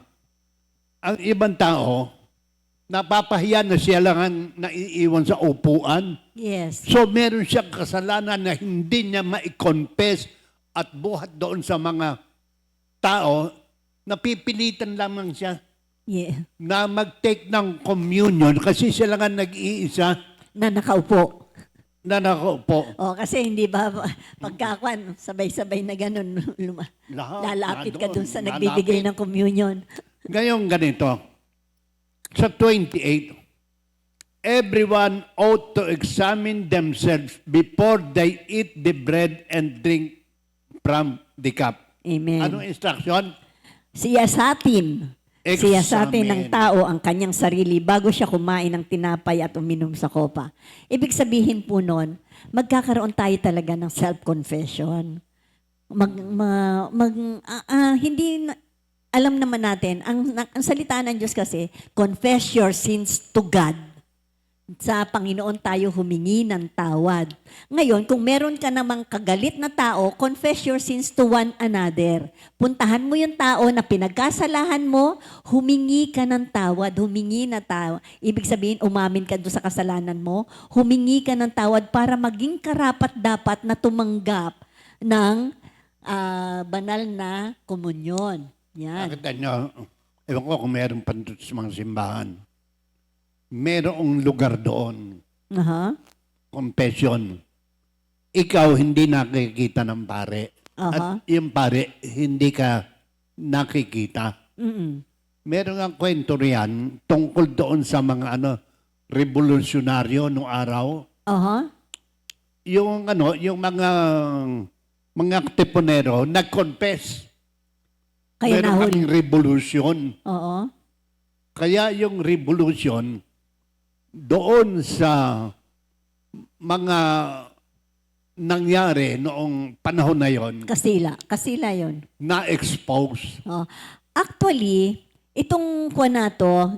ang ibang tao, napapahiya na siya lang ang naiiwan sa upuan. Yes. So meron siyang kasalanan na hindi niya ma-confess at buhat doon sa mga tao, napipilitan lamang siya na mag-take ng communion kasi siya lang ang nag-iisa Na nakaupo. Kasi hindi ba pagkakuan, sabay-sabay na ganun, lalapit ka dun sa nagbibigay ng communion. Ngayon ganito, sa 28, everyone ought to examine themselves before they eat the bread and drink from the cup. Amen. Anong instruction? Siyasatin ng tao ang kanyang sarili bago siya kumain ng tinapay at uminom sa kopa. Ibig sabihin po nun, magkakaroon tayo talaga ng self-confession. Alam naman natin, ang salita ng Diyos kasi, confess your sins to God. sa Panginoon tayo humingi ng tawad. Ngayon, kung meron ka namang kagalit na tao, confess your sins to one another. Puntahan mo yung tao na pinagkasalahan mo, humingi ka ng tawad, humingi na tawad. Ibig sabihin, umamin ka doon sa kasalanan mo, humingi ka ng tawad para maging karapat-dapat na tumanggap ng banal na komunyon. Yan. Nakita nyo, ewan ko kung meron pa doon sa mga simbahan. Merong lugar doon, Aha. confession. Ikaw hindi nakikita ng pare. Aha. At yung pare, hindi ka nakikita. Mm-mm. Meron ang kwento riyan tungkol doon sa mga revolusyonaryo noong araw. Aha. Yung mga tiponero nag-confess. Kaya Meron nahuli. kaming revolution. Oo. Kaya yung revolution doon sa mga nangyari noong panahon na yon Kastila yon. na-expose. Oh. Actually, itong kuwan na to,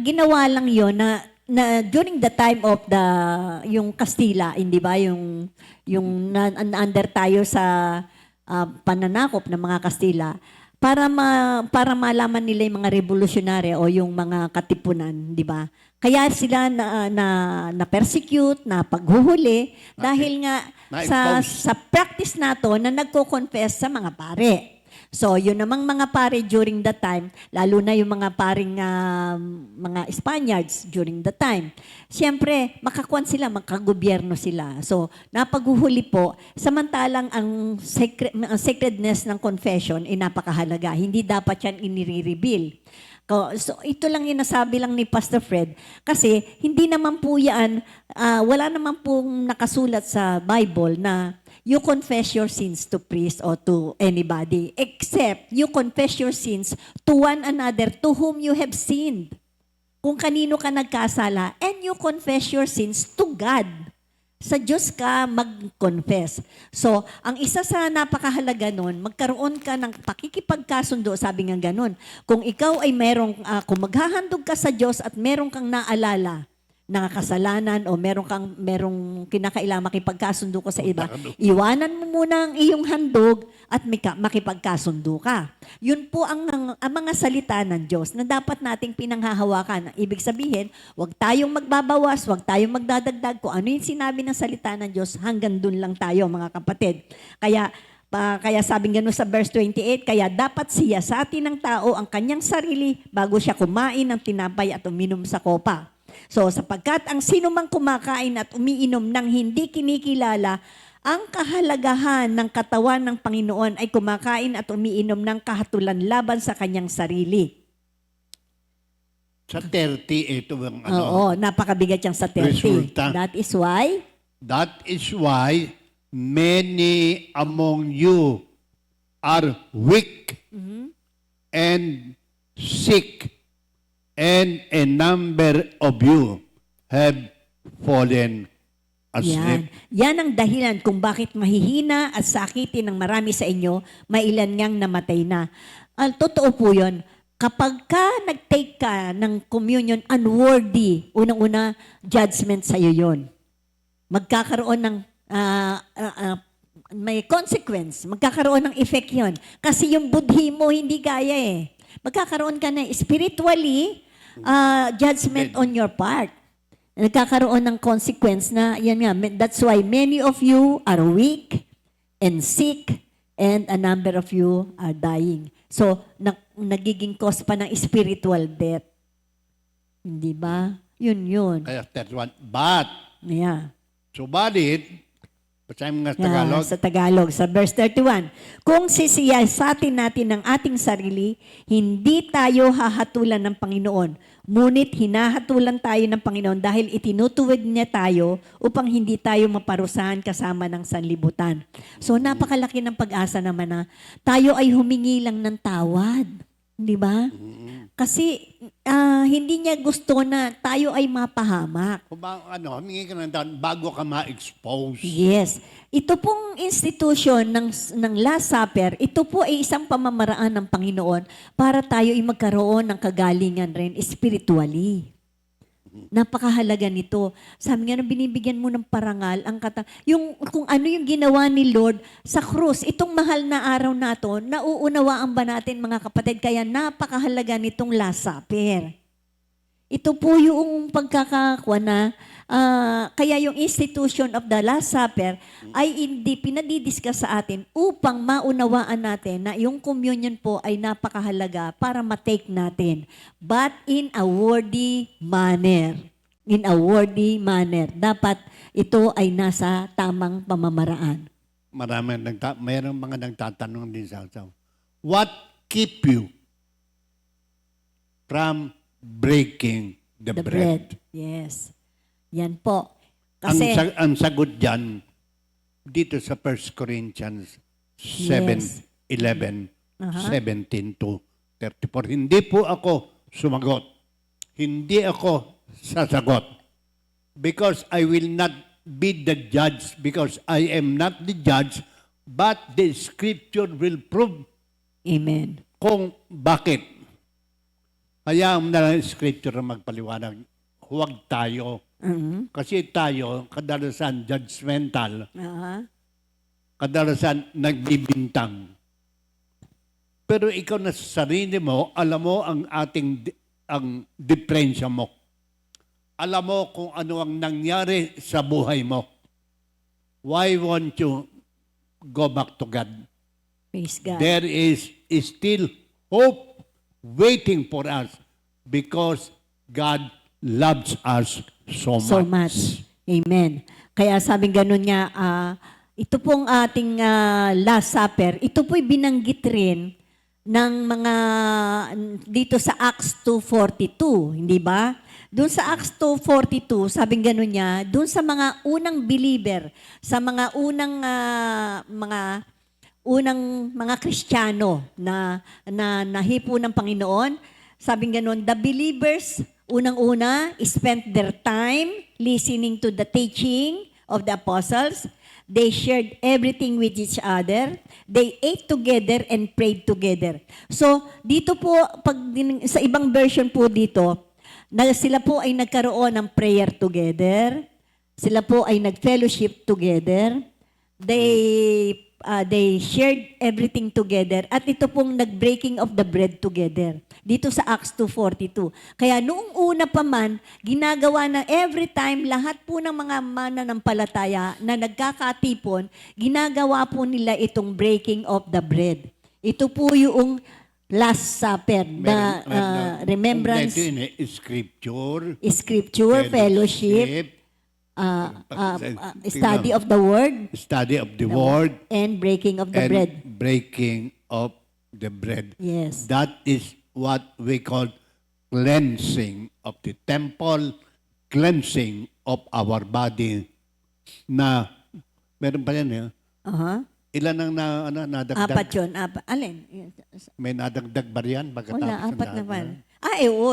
ginawa lang yon na during the time of yung Kastila, hindi ba? Yung under tayo sa pananakop ng mga Kastila, para malaman nila yung mga revolusyonary o yung mga katipunan, di ba? Kaya sila na persecute, na paghuhuli dahil nga sa practice nato na nagko-confess sa mga pare. So, yun namang mga pare during the time, lalo na yung mga paring mga Spaniards during the time, siyempre, makakuan sila, makagobyerno sila. So, napaghuhuli po, samantalang ang sacredness ng confession ay napakahalaga. Hindi dapat yan inire-reveal. So, ito lang yung nasabi lang ni Pastor Fred. Kasi, hindi naman po yan, wala naman pong nakasulat sa Bible na you confess your sins to priest or to anybody, except you confess your sins to one another to whom you have sinned. Kung kanino ka nagkasala, and you confess your sins to God. Sa Diyos ka mag-confess. So, ang isa sa napakahalaga nun, magkaroon ka ng pakikipagkasundo, sabi nga ganun. Kung ikaw ay kung maghahandog ka sa Diyos at meron kang naalala na kasalanan o merong kinakailangan makipagkasundo ko sa iba, iwanan mo muna ang iyong handog at makipagkasundo ka. Yun po ang mga salita ng Diyos na dapat nating pinanghahawakan. Ibig sabihin, huwag tayong magbabawas, huwag tayong magdadagdag. Kung ano yung sinabi ng salita ng Diyos, hanggang dun lang tayo, mga kapatid. Kaya sabing gano'n sa verse 28, kaya dapat siya sa atin ng tao ang kanyang sarili bago siya kumain ng tinapay at uminom sa kopa. So, sapagkat ang sino mang kumakain at umiinom ng hindi kinikilala, ang kahalagahan ng katawan ng Panginoon ay kumakain at umiinom ng kahatulan laban sa kanyang sarili. Sa 30, ito ang Oo, napakabigat yung sa 30. resulta. That is why many among you are weak and sick, and a number of you have fallen asleep. Yan ang dahilan kung bakit mahihina at sakitin ng marami sa inyo, mailan ngang namatay na. Totoo po yun. Kapag ka nag-take ka ng communion unworthy, unang-una, judgment sa'yo yun. Magkakaroon ng may consequence. Magkakaroon ng effect yun. Kasi yung budhi mo hindi gaya eh. Magkakaroon ka na spiritually judgment on your part. Nagkakaroon ng consequence na, yan nga, that's why many of you are weak and sick and a number of you are dying. So, nagiging cause pa ng spiritual death. Hindi ba? Yun. Kaya 31. But, Yeah. subalit, basahin mo nga sa Tagalog. Sa Tagalog, sa verse 31. Kung sisiyasatin natin ang ating sarili, hindi tayo hahatulan ng Panginoon. Ngunit hinahatulan tayo ng Panginoon dahil itinutuwid niya tayo upang hindi tayo maparusahan kasama ng sanlibutan. So napakalaki ng pag-asa naman na tayo ay humingi lang ng tawad. Di ba? Kasi hindi niya gusto na tayo ay mapahamak. Kung humingi ka ng daan bago ka ma-expose. Yes. Ito pong institution ng Last Supper, ito po ay isang pamamaraan ng Panginoon para tayo ay magkaroon ng kagalingan rin spiritually. Napakahalaga nito. Sabi nga, nung binibigyan mo ng parangal, yung, kung ano yung ginawa ni Lord sa krus, itong mahal na araw na to, nauunawaan ba natin mga kapatid? Kaya napakahalaga nitong Last Supper. Ito po yung pagkakakuha na, kaya yung institution of the Last Supper ay hindi pinadidiscuss sa atin upang maunawaan natin na yung communion po ay napakahalaga para matake natin. But in a worthy manner. In a worthy manner. Dapat ito ay nasa tamang pamamaraan. Mayroong mga nagtatanong din sa akin, what keep you from breaking the bread? Yes. Yan po. Ang, Kasi, ang sagot dyan, dito sa 1 Corinthians 7:11, 17 to 34. Hindi po ako sumagot. Hindi ako sasagot. Because I will not be the judge, because I am not the judge, but the Scripture will prove Amen. kung bakit. Hayaan mo na lang yung Scripture na magpaliwanag. Huwag tayo. Kasi tayo, kadalasan judgmental, kadalasan nagbibintang. Pero ikaw na sa sarili mo, alam mo ang ang diferensya mo. Alam mo kung ano ang nangyari sa buhay mo. Why won't you go back to God? Praise God. There is still hope waiting for us because God loves us so much. Amen. Kaya sabing ganun nga, ito pong ating Last Supper, ito po'y binanggit rin ng mga, dito sa Acts 2:42, hindi ba? Doon sa Acts 2:42, sabing ganun niya, doon sa mga unang believer, sa mga mga Kristiyano na nahipo ng Panginoon, sabing ganun, the believers, unang-una, spent their time listening to the teaching of the apostles. They shared everything with each other. They ate together and prayed together. So, dito po, sa ibang version po dito, sila po ay nagkaroon ng prayer together. Sila po ay nag-fellowship together. They shared everything together. At ito pong nag-breaking of the bread together. Dito sa Acts 2:42. Kaya noong una pa man, ginagawa na every time, lahat po ng mga mananampalataya na nagkakatipon, ginagawa po nila itong breaking of the bread. Ito po yung Last Supper, na remembrance, scripture, fellowship, study of the word, and breaking of the bread. Breaking of the bread. Yes. That is what we call cleansing of the temple, cleansing of our body. Na, meron pa yan, ilan ang nadagdag? 4 yun. Alin? May nadagdag ba riyan? Wala, 4 naman.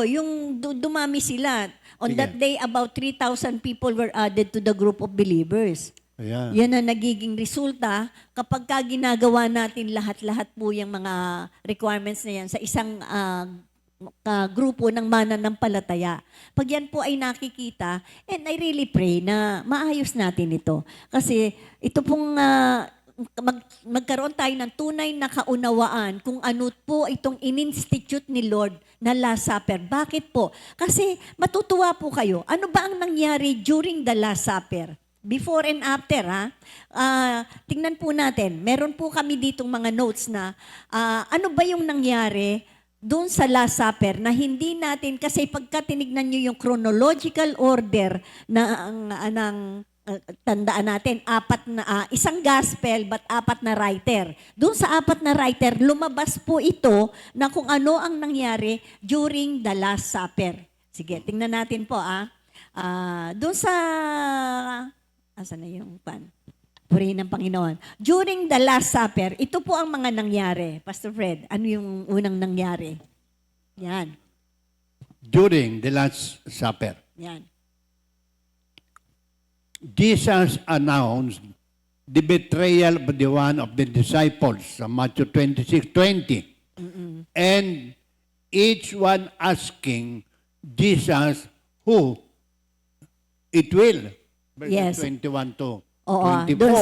Yung dumami sila. On Sige. that day, about 3,000 people were added to the group of believers. Ayan. Yan ang nagiging resulta kapag ginagawa natin lahat-lahat po yung mga requirements na yan sa isang grupo ng mananampalataya. Pag yan po ay nakikita, and I really pray na maayos natin ito. Kasi ito pong magkaroon tayo ng tunay na kaunawaan kung ano po itong in-institute ni Lord na Last Supper. Bakit po? Kasi matutuwa po kayo. Ano ba ang nangyari during the Last Supper? Before and after, tingnan po natin. Meron po kami ditong mga notes na ano ba yung nangyari doon sa Last Supper na hindi natin, kasi pagka tinignan nyo yung chronological order ng tandaan natin, isang gospel but 4 na writer. Doon sa 4 na writer, lumabas po ito na kung ano ang nangyari during the Last Supper. Sige, tingnan natin po. Doon sa, asan na yung pan? Purihin ng Panginoon. During the Last Supper, ito po ang mga nangyari. Pastor Fred, ano yung unang nangyari? Yan. During the Last Supper, Yan. Jesus announced the betrayal of the one of the disciples sa Matthew 26:20. And each one asking Jesus, who It will. Verses Yes. 21 to Oo, 24. doon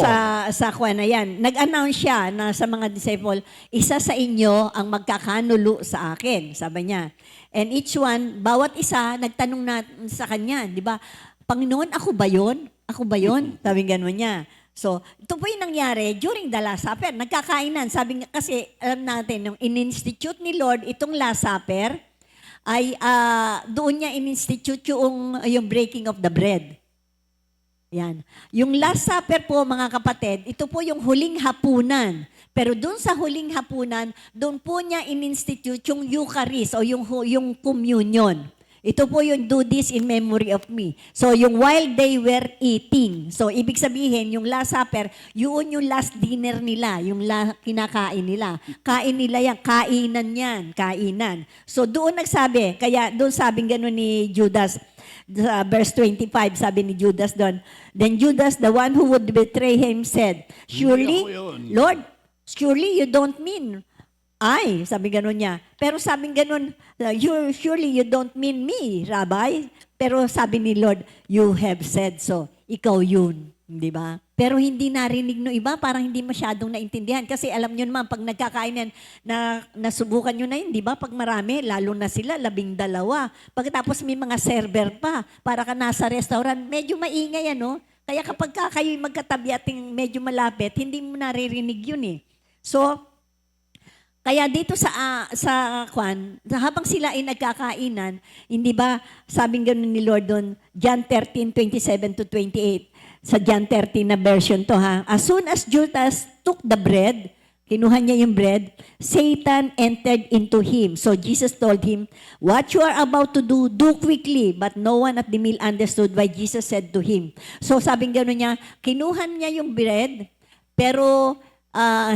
sa kuwan na yan. Nag-announce siya na sa mga disciple, isa sa inyo ang magkakanulo sa akin, sabi niya. And each one, bawat isa, nagtanong na sa kanya, di ba? Panginoon, ako ba yun? Ako ba yun? Sabi gano'n niya. So, ito po yung nangyari during the Last Supper. Nagkakainan. Sabi nga, kasi alam natin, nung in-institute ni Lord itong Last Supper, ay doon niya in-institute yung breaking of the bread. Yan. Yung Last Supper po, mga kapatid, ito po yung huling hapunan. Pero doon sa huling hapunan, doon po niya in-institute yung Eucharist o yung communion. Ito po yung do this in memory of me. So yung while they were eating. So ibig sabihin, yung Last Supper, yun yung last dinner nila, yung kinakain nila. Kain nila yan, kainan yan, kainan. So doon nagsabi, kaya doon sabing gano'n ni Judas, verse 25, sabi ni Judas doon, then Judas, the one who would betray him, said, surely, Hindi ako yun." Lord, surely you don't mean I, sabi gano'n niya. Pero sabi gano'n, surely you don't mean me, Rabbi. Pero sabi ni Lord, you have said so. Ikaw yun. Di ba? Pero hindi narinig no iba, parang hindi masyadong naintindihan. Kasi alam nyo naman, pag nagkakainan, nasubukan nyo na yun, di ba? Pag marami, lalo na sila, 12. Pagkatapos may mga server pa, para ka nasa restaurant, medyo maingay, ano? Kaya kapag kayo'y magkatabi at medyo malapit, hindi mo naririnig yun eh. So, kaya dito habang sila ay nagkakainan, hindi ba, sabing gano'n ni Lord doon, John 13:27 to 28, sa John 13 na version to ha. As soon as Judas took the bread, kinuha niya yung bread, Satan entered into him. So Jesus told him, what you are about to do, do quickly. But no one at the meal understood why Jesus said to him. So sabing gano'n niya, kinuha niya yung bread, pero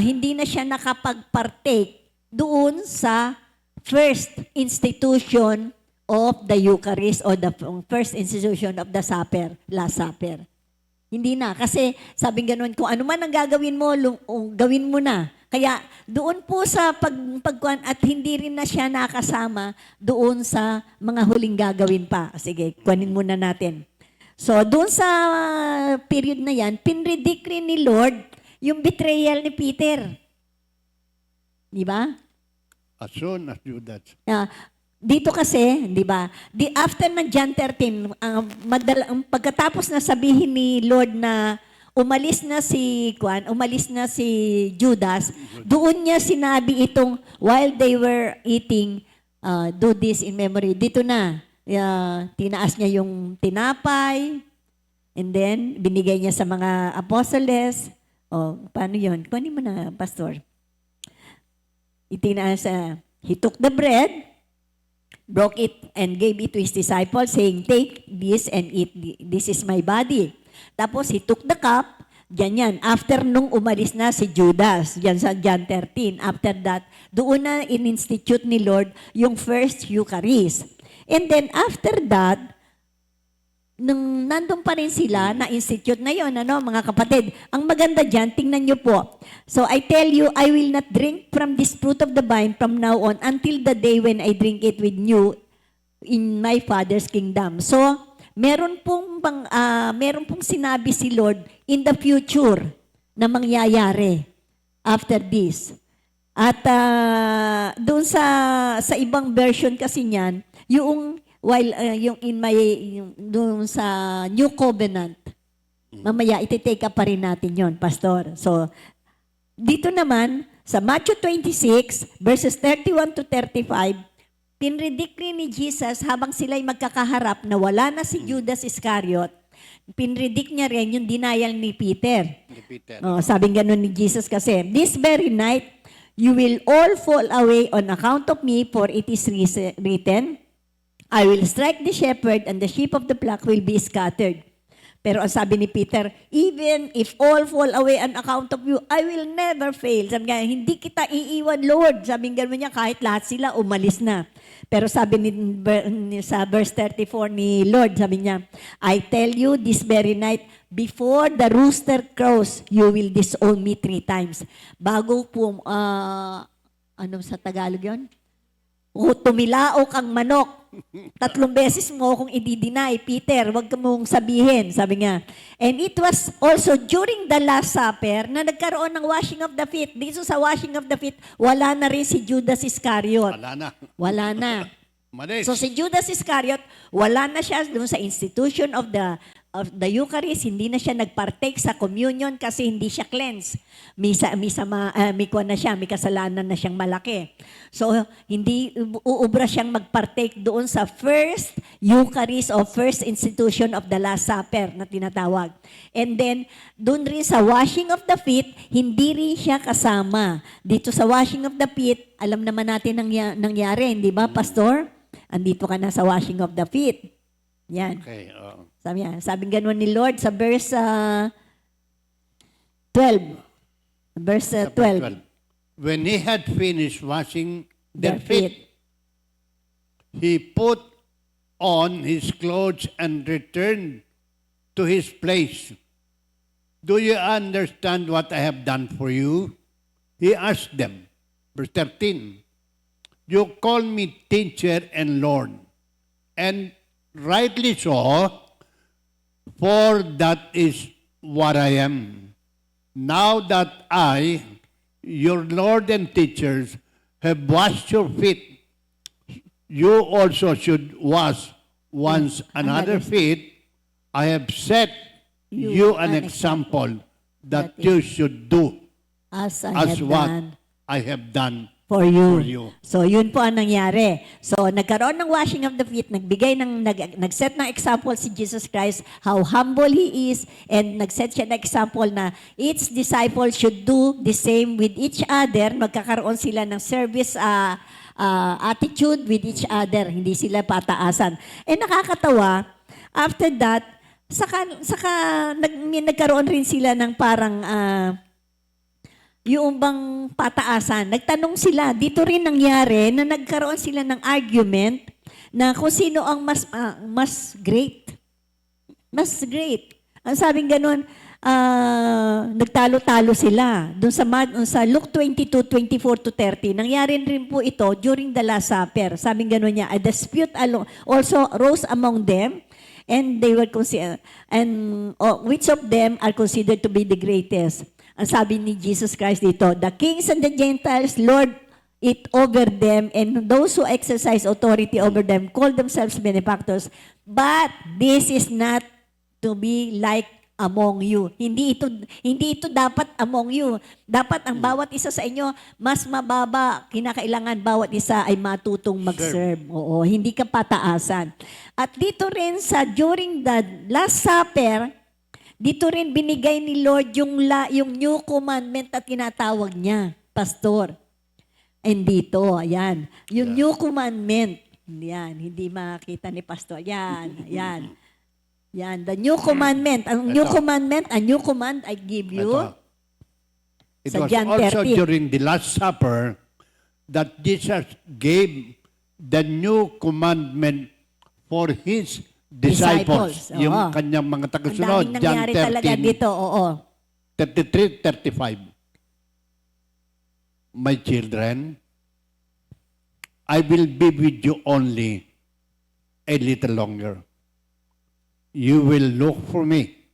hindi na siya nakapag-partake doon sa first institution of the Eucharist or the first institution of the supper, Last Supper. Hindi na. Kasi sabing gano'n, kung ano man ang gagawin mo, gawin mo na. Kaya doon po sa pagkuhan at hindi rin na siya nakasama doon sa mga huling gagawin pa. Sige, kuhanin muna natin. So doon sa period na yan, pinredict rin ni Lord yung betrayal ni Peter. Di ba? As soon as Judas. Dito kasi, di ba, after ng John 13, pagkatapos na sabihin ni Lord na umalis na si Judas, doon niya sinabi itong, while they were eating, do this in memory. Dito na, tinaas niya yung tinapay, and then binigay niya sa mga apostoles. Paano yun? Kunin mo na, Pastor. Itinaas, he took the bread, broke it and gave it to his disciples, saying, take this and eat. This is my body. Tapos he took the cup, yan. After nung umalis na si Judas, yan sa John 13. After that, doon na in-institute ni Lord yung first Eucharist. And then after that, nung nandun pa rin sila, na-institute na yon, mga kapatid. Ang maganda dyan, tingnan nyo po. So, I tell you, I will not drink from this fruit of the vine from now on until the day when I drink it with you in my Father's kingdom. So, meron pong sinabi si Lord in the future na mangyayari after this. At doon sa ibang version kasi niyan, yung doon sa New Covenant, mamaya ititake up pa rin natin yon, Pastor. So, dito naman, sa Matthew 26, verses 31 to 35, pinredict rin ni Jesus habang sila'y magkakaharap na wala na si Judas Iscariot, pinredict niya rin yung denial ni Peter. Sabing ganun ni Jesus kasi, this very night, you will all fall away on account of me, for it is written, I will strike the shepherd and the sheep of the flock will be scattered. Pero ang sabi ni Peter, even if all fall away on account of you, I will never fail. Sabi niya, hindi kita iiwan, Lord. Sabi nga niya, kahit lahat sila umalis na. Pero sabi sa verse 34 ni Lord, sabi niya, I tell you this very night, before the rooster crows, you will disown me 3 times. Bago po, ano sa Tagalog yun? Tumilaok ang manok, 3 beses mo kung i-deny, Peter, wag ka mong sabihin, sabi nga. And it was also during the Last Supper na nagkaroon ng washing of the feet. Dito sa washing of the feet, wala na rin si Judas Iscariot. Wala na. Wala na. Malis. So si Judas Iscariot, wala na siya doon sa institution of the Eucharist, hindi na siya nagpartake sa communion kasi hindi siya cleanse. May kuwan na siya, may kasalanan na siyang malaki. So hindi uubra siyang magpartake doon sa first Eucharist o first institution of the Last Supper na tinatawag. And then doon rin sa washing of the feet, hindi rin siya kasama. Dito sa washing of the feet, alam naman natin nangyari, hindi ba, Pastor? Andito ka na sa washing of the feet. Yan. Okay. Sabi ganun ni Lord sa verse 12. Verse 12. When he had finished washing their Their feet, he put on his clothes and returned to his place. Do you understand what I have done for you? He asked them. Verse 13. You call me teacher and Lord, and rightly so, for that is what I am. Now that I, your Lord and teachers, have washed your feet, you also should wash once another feet. I have set you an example that you should do As I as have what done I have done for you. for you. So, yun po ang nangyari. So, nagkaroon ng washing of the feet, nag-set ng example si Jesus Christ, how humble He is, and nag-set siya ng example na each disciple should do the same with each other. Magkakaroon sila ng service attitude with each other. Hindi sila pataasan. Nakakatawa, after that, nagkaroon rin sila ng parang yung bang pataasan. Nagtanong sila, dito rin nangyari na nagkaroon sila ng argument na kung sino ang mas great. Mas great. Ang sabing ganun, nagtalo-talo sila. Doon sa Luke 22:24-30, nangyari rin po ito during the Last Supper. Sabing ganun niya, a dispute also rose among them, and they were which of them are considered to be the greatest? Ang sabi ni Jesus Christ dito, the kings and the Gentiles lord it over them, and those who exercise authority over them call themselves benefactors. But this is not to be like among you. Hindi ito dapat among you. Dapat ang bawat isa sa inyo mas mababa, kinakailangan bawat isa ay matutong mag-serve. Oo, hindi ka pataasan. At dito rin during the Last Supper, dito rin binigay ni Lord yung new commandment at tinatawag niya, Pastor. And dito, ayan, yung new commandment. Yan, hindi makita ni Pastor. Yan. Yan, the new commandment. Ang new commandment, a new command I give you. It Sa was John also 13. during the Last Supper that Jesus gave the new commandment for His disciples. Oo. Yung kanyang mga Ang tagasunod. daming John nangyari talaga 13, dito, oo. 33-35. My children, I will be with you only a little longer. You will look for me.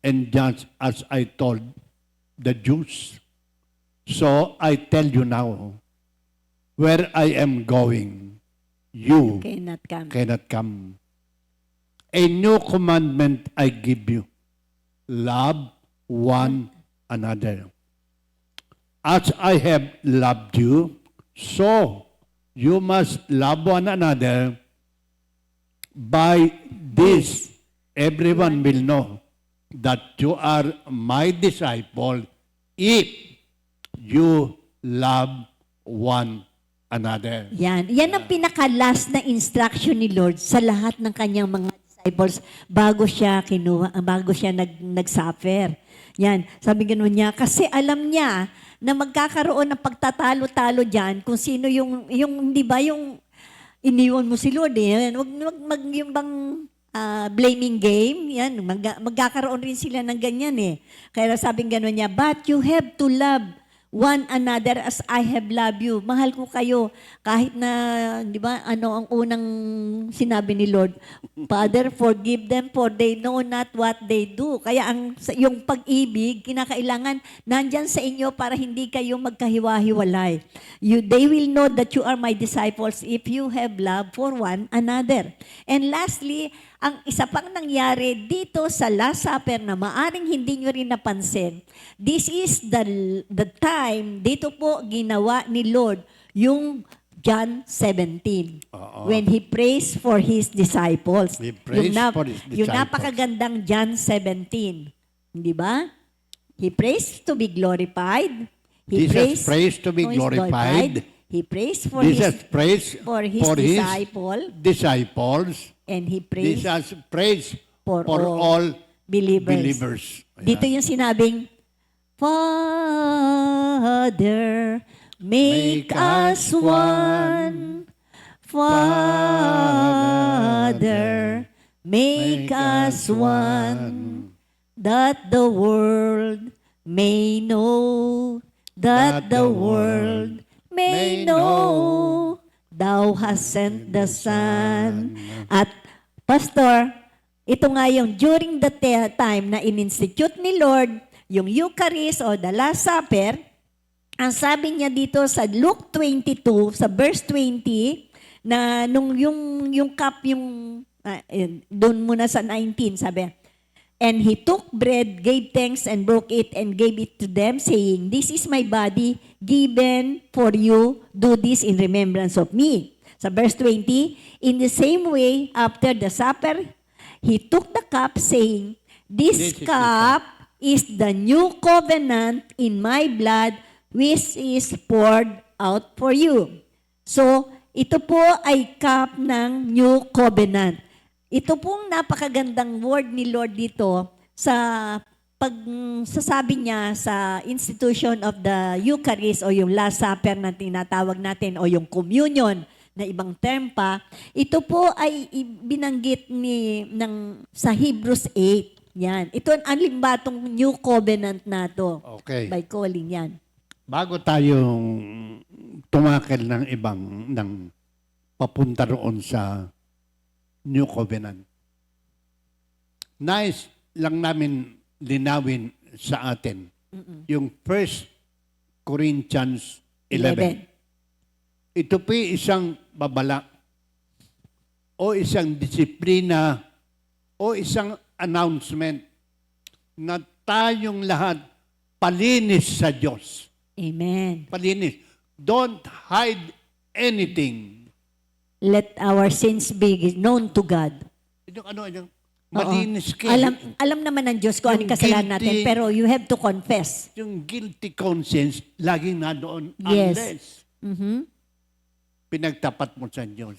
And just as I told the Jews, so I tell you now, where I am going, you Cannot come. cannot come. A new commandment I give you. Love one another. As I have loved you, so you must love one another. By this, everyone will know that you are my disciple if you love one another. Yan ang pinaka-last na instruction ni Lord sa lahat ng kanyang mga disciples bago siya nag-suffer. Yan, sabi gano'n niya, kasi alam niya na magkakaroon ng pagtatalo-talo diyan kung sino yung di ba yung iniwan mo si Lord eh. Wag yung bang blaming game, yan, magkakaroon rin sila ng ganyan eh. Kaya sabing gano'n niya, but you have to love one another as I have loved you. Mahal ko kayo. Kahit na, di ba, ano ang unang sinabi ni Lord? Father, forgive them for they know not what they do. Kaya yung pag-ibig, kinakailangan nandyan sa inyo para hindi kayo magkahiwa-hiwalay. They will know that you are my disciples if you have love for one another. And lastly, ang isa pang nangyari dito sa Last Supper na maaring hindi nyo rin napansin, this is the time, dito po ginawa ni Lord yung John 17. When He prays for His disciples. He prays for His Yung disciples. napakagandang John 17. Di ba? He prays to be glorified. Jesus prays to be glorified. He prays for Jesus prays for his disciples. And He prays Jesus prays for for all believers. Ayan. Dito yung sinabing, Father, make us one. Father, make us one. That the world may know, that the world may know, Thou hast sent the Son. At, Pastor, ito nga yung during the time na in-institute ni Lord, yung Eucharist o the Last Supper, ang sabi niya dito sa Luke 22, sa verse 20, na nung yung cup, doon muna sa 19, sabi, and He took bread, gave thanks, and broke it, and gave it to them, saying, This is my body, given for you. Do this in remembrance of me. Sa verse 20, in the same way, after the supper, He took the cup, saying, This cup is the new covenant in my blood, which is poured out for you. So, ito po ay cup ng new covenant. Ito pong napakagandang word ni Lord dito sa pagsasabi niya sa institution of the Eucharist o yung Last Supper na tinatawag natin o yung communion na ibang term pa. Ito po ay binanggit sa Hebrews 8. Yan. Ito ang alimbatong new covenant na to. Okay. By calling yan. Bago tayong tumakil ng papunta roon sa New Covenant, nice lang namin linawin sa atin yung 1 Corinthians 11. Ito po isang babala o isang disiplina o isang announcement na tayong lahat palinis sa Diyos. Amen. Palinis. Don't hide anything. Let our sins be known to God. Yung malinis Oo. kayo. Alam naman ng Diyos kung anong kasalanan natin, pero you have to confess. Yung guilty conscience, laging na doon. Yes. Unless Mhm. pinagtapat mo sa Diyos.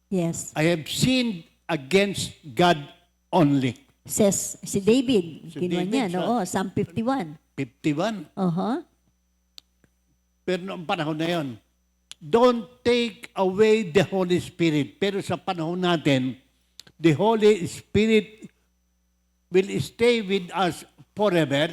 Yes. I have sinned against God only. Says si David, Si kinuha David, niya, siya. no? Psalm 51. 51. Pero noong panahon na yon, don't take away the Holy Spirit. Pero sa panahon natin, the Holy Spirit will stay with us forever,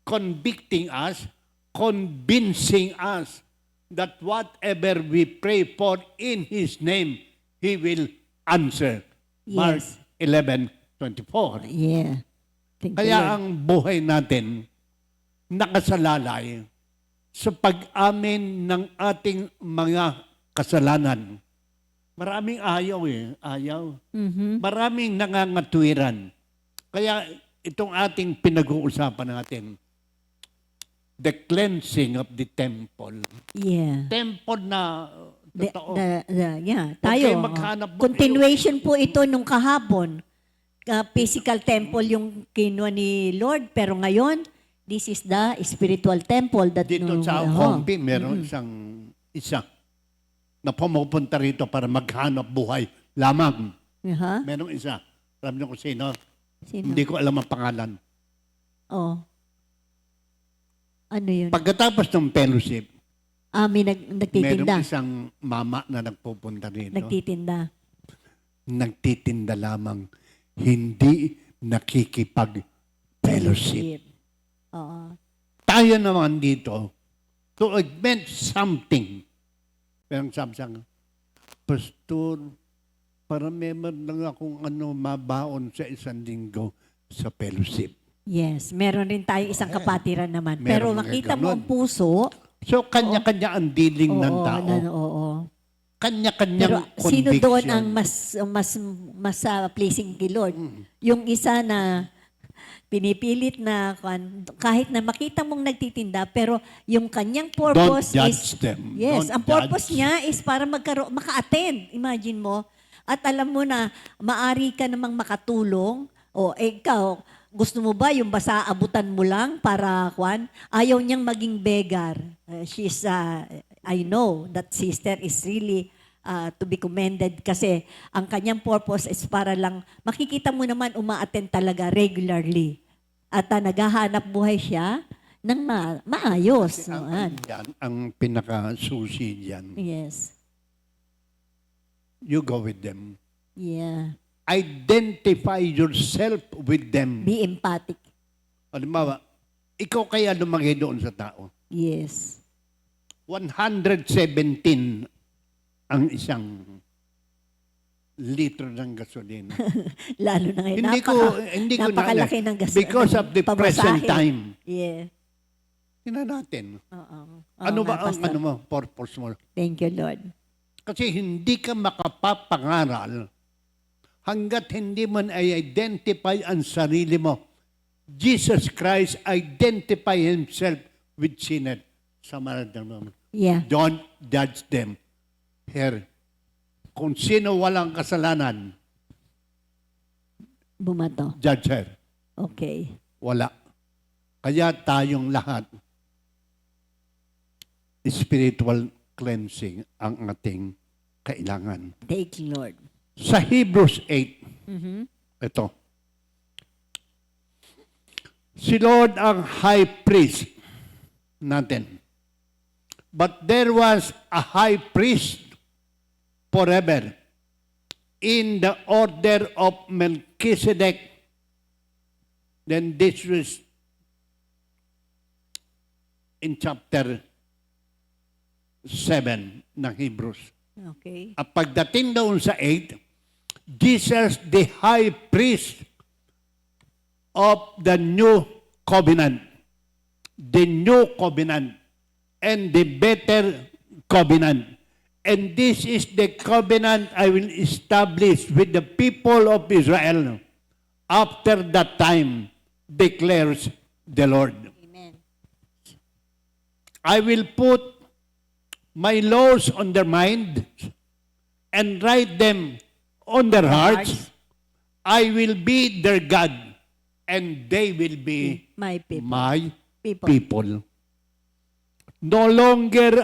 convicting us, convincing us that whatever we pray for in His name, He will answer. Mark Yes. 11:24. Yeah. Thank you, Kaya Lord. ang buhay natin nakasalalay sa pag-amin ng ating mga kasalanan. Maraming ayaw ayaw. Mhm. Maraming nangangatwiran. Kaya itong ating pinag-uusapan natin, the cleansing of the temple. Yeah. Temple na totoo. Yeah, Huwag tayo. kayong maghanap. Continuation po ito nung kahapon. Physical temple yung kinuha ni Lord, pero ngayon, this is the spiritual temple that Dito sa Hompi, meron isa na pumupunta rito para maghanap buhay lamang. Uh-huh. Merong isa. Alam niyo kung sino? Sino? Hindi ko alam ang pangalan. Oh. Ano yun? Pagkatapos ng fellowship, May nagtitinda. merong isang mama na nagpupunta rito. Nagtitinda. Nagtitinda lamang. Hindi nakikipag-fellowship. Oo. Tayo naman dito, So it meant something. Pero sabi sa akin, Pastor, para meron lang akong mabaon sa isang linggo sa fellowship. Yes, meron rin tayo isang kapatiran naman. Meron Pero nga makita mo ganun. ang puso. So, kanya-kanya ang dealing ng Oo, tao. oo. Pero Kanya-kanyang sino conviction. doon ang mas pleasing kay Lord? Yung isa na pinipilit na kahit na makita mong nagtitinda, pero yung kanyang purpose Don't is judge them. yes, Don't ang purpose judge. niya is para maka-attend. Imagine mo. At alam mo na maari ka namang makatulong o ikaw gusto mo ba yung basta abutan mo lang para ayaw niyang maging beggar. I know that sister is really to be commended kasi ang kanyang purpose is para lang makikita mo naman uma-attend talaga regularly. At naghahanap buhay siya ng maayos. Ang pinaka-susi diyan. Yes. You go with them. Yeah. Identify yourself with them. Be empathic. Halimbawa, ikaw kaya lumagay doon sa tao. Yes. 117 ang isang litro ng gasolina. Lalo na ngayon. Hindi ko napakalaki ng gas. Because of the present time. Yeah. Tingnan natin. Oo. Ano Oo ba nga, ang Pastor. purpose mo? Thank you, Lord. Kasi hindi ka makapapangaral hanggat hindi mo i-identify ang sarili mo. Jesus Christ identify Himself with sinner. Samaritano. Yeah. Don't judge them. Here, kung sino walang kasalanan, Bumato. judge her. Okay. Wala. Kaya tayong lahat, spiritual cleansing ang ating kailangan. Take, Lord. Sa Hebrews 8, ito. Si Lord ang high priest natin. But there was a high priest forever in the order of Melchizedek. Then this was in chapter 7 ng Hebrews. Okay. At pagdating doon sa 8, Jesus the high priest of the new covenant. The new covenant and the better covenant. And this is the covenant I will establish with the people of Israel after that time, declares the Lord. Amen. I will put my laws on their mind and write them on their hearts. I will be their God, and they will be My people. my People. people. No longer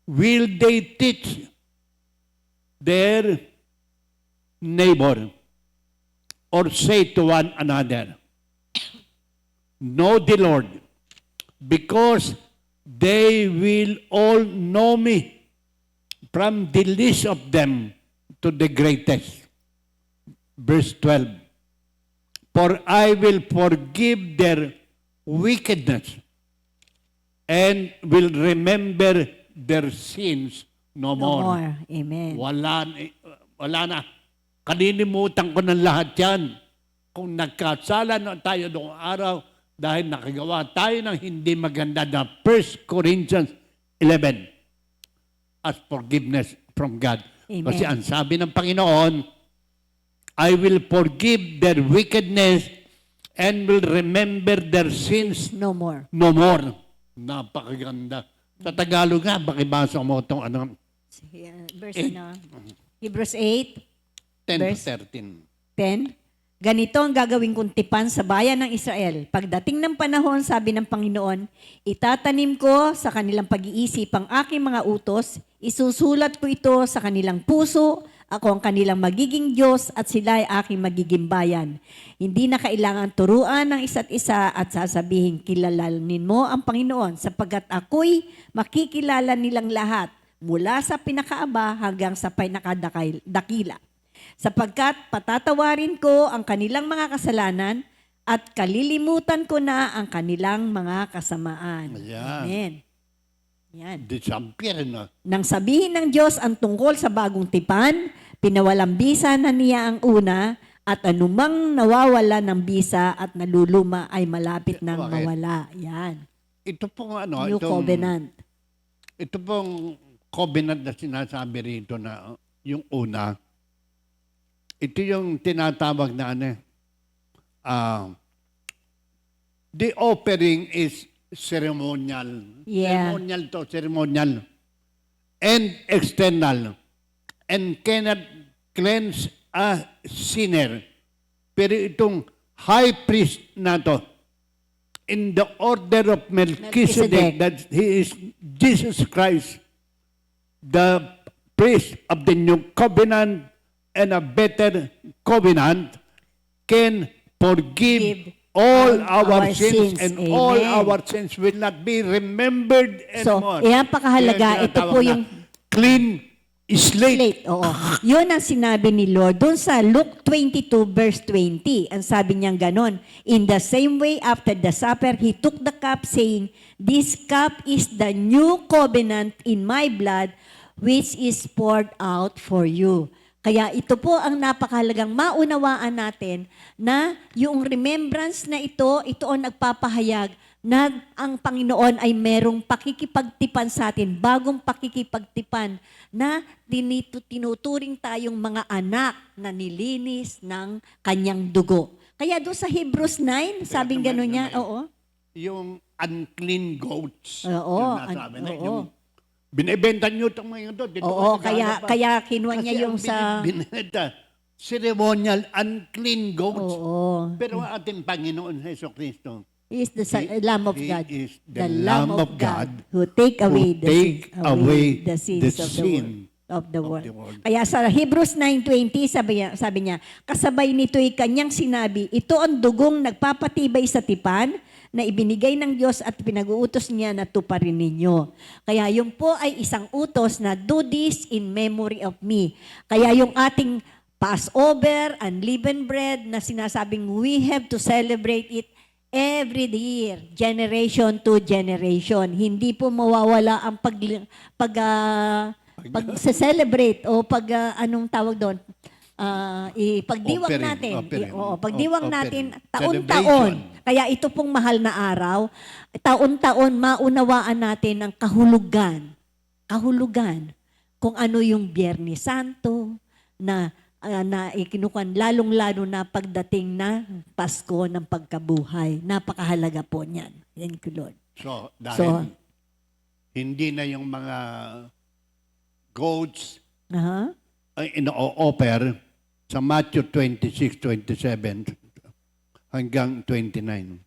will they teach their neighbor or say to one another, know the Lord, because they will all know me, from the least of them to the greatest. Verse 12. For I will forgive their wickedness and will remember their sins no No more. more. Amen. Wala na. Kalilimutan ko ng lahat yan. Kung nagkasala na tayo noong araw dahil nakagawa tayo ng hindi maganda na 1 Corinthians 11 as forgiveness from God. Amen. Kasi ang sabi ng Panginoon, I will forgive their wickedness and will remember their sins No more. no more. Napakaganda. Sa Tagalog nga, bakibasa mo itong Verse na. Hebrews 8, 10 Verse? to 13. 10. Ganito ang gagawin kong tipan sa bayan ng Israel. Pagdating ng panahon, sabi ng Panginoon, itatanim ko sa kanilang pag-iisip ang aking mga utos, isusulat ko ito sa kanilang puso, ako ang kanilang magiging Diyos at sila ay aking magiging bayan. Hindi na kailangan turuan ng isa't isa at sasabihin, kilalanin mo ang Panginoon sapagkat ako'y makikilala nilang lahat mula sa pinakaaba hanggang sa pinakadakila. Sapagkat patatawarin ko ang kanilang mga kasalanan at kalilimutan ko na ang kanilang mga kasamaan. Ayan. Amen. Yan. Disappear na. Nang sabihin ng Diyos ang tungkol sa bagong tipan, pinawalang bisa na niya ang una at anumang nawawala ng bisa at naluluma ay malapit nang Bakit? mawala. Yan. Ito pong ano, New Covenant. Ito pong covenant na sinasabi rito na yung una, ito yung tinatawag na ano, the offering is ceremonial. Yeah. Ceremonial. And external. And cannot cleanse a sinner. Pero itong high priest na to, in the order of Melchizedek, Melchizedek. that he is Jesus Christ, the priest of the new covenant and a better covenant, can forgive all our sins, and Amen. all our sins will not be remembered So, anymore. iyan pakahalaga. Kaya Ito po tinatawag na yung clean slate. slate. Oo. Yun ang sinabi ni Lord doon sa Luke 22 verse 20. Ang sabi niyang ganon. In the same way, after the supper, he took the cup saying, "This cup is the new covenant in my blood, which is poured out for you." Kaya ito po ang napakahalagang maunawaan natin na yung remembrance na ito ang nagpapahayag na ang Panginoon ay merong pakikipagtipan sa atin, bagong pakikipagtipan na tinuturing tayong mga anak na nilinis ng kanyang dugo. Kaya doon sa Hebrews 9, sabing gano'n niya, oo. Yung unclean goats. Oo, Yung nasabi na, oo. yung binibenta nyo itong mga ito. Dito Oo, ka naghahanap pa. kaya kinuha niya Kasi yung ang sa... binibenta, ceremonial unclean goats. Oo. Pero ang ating Panginoon Heso Kristo, He is the Lamb of He God. is the Lamb of God who take away the sins sin of the world. of the world. Kaya sa Hebrews 9:20, sabi niya, kasabay nito'y kanyang sinabi, ito ang dugong nagpapatibay sa tipan na ibinigay ng Diyos at pinag-uutos niya na tuparin ninyo. Kaya yung po ay isang utos na do this in memory of me. Kaya yung ating Passover, unleavened bread na sinasabing we have to celebrate it every year, generation to generation. Hindi po mawawala ang pag-celebrate o anong tawag doon? Ipagdiwang Offering, natin. offering. Pagdiwang Offering. natin taon-taon. Kaya ito pong mahal na araw, taon-taon maunawaan natin ang kahulugan. Kahulugan. Kung ano yung Biyernes Santo na ikinukuhan, lalong-lalo na pagdating na Pasko ng pagkabuhay. Napakahalaga po niyan. Thank you, Lord. So, dahil hindi na yung mga goats Aha. ay ino-offer sa Matthew 26:27 hanggang 29.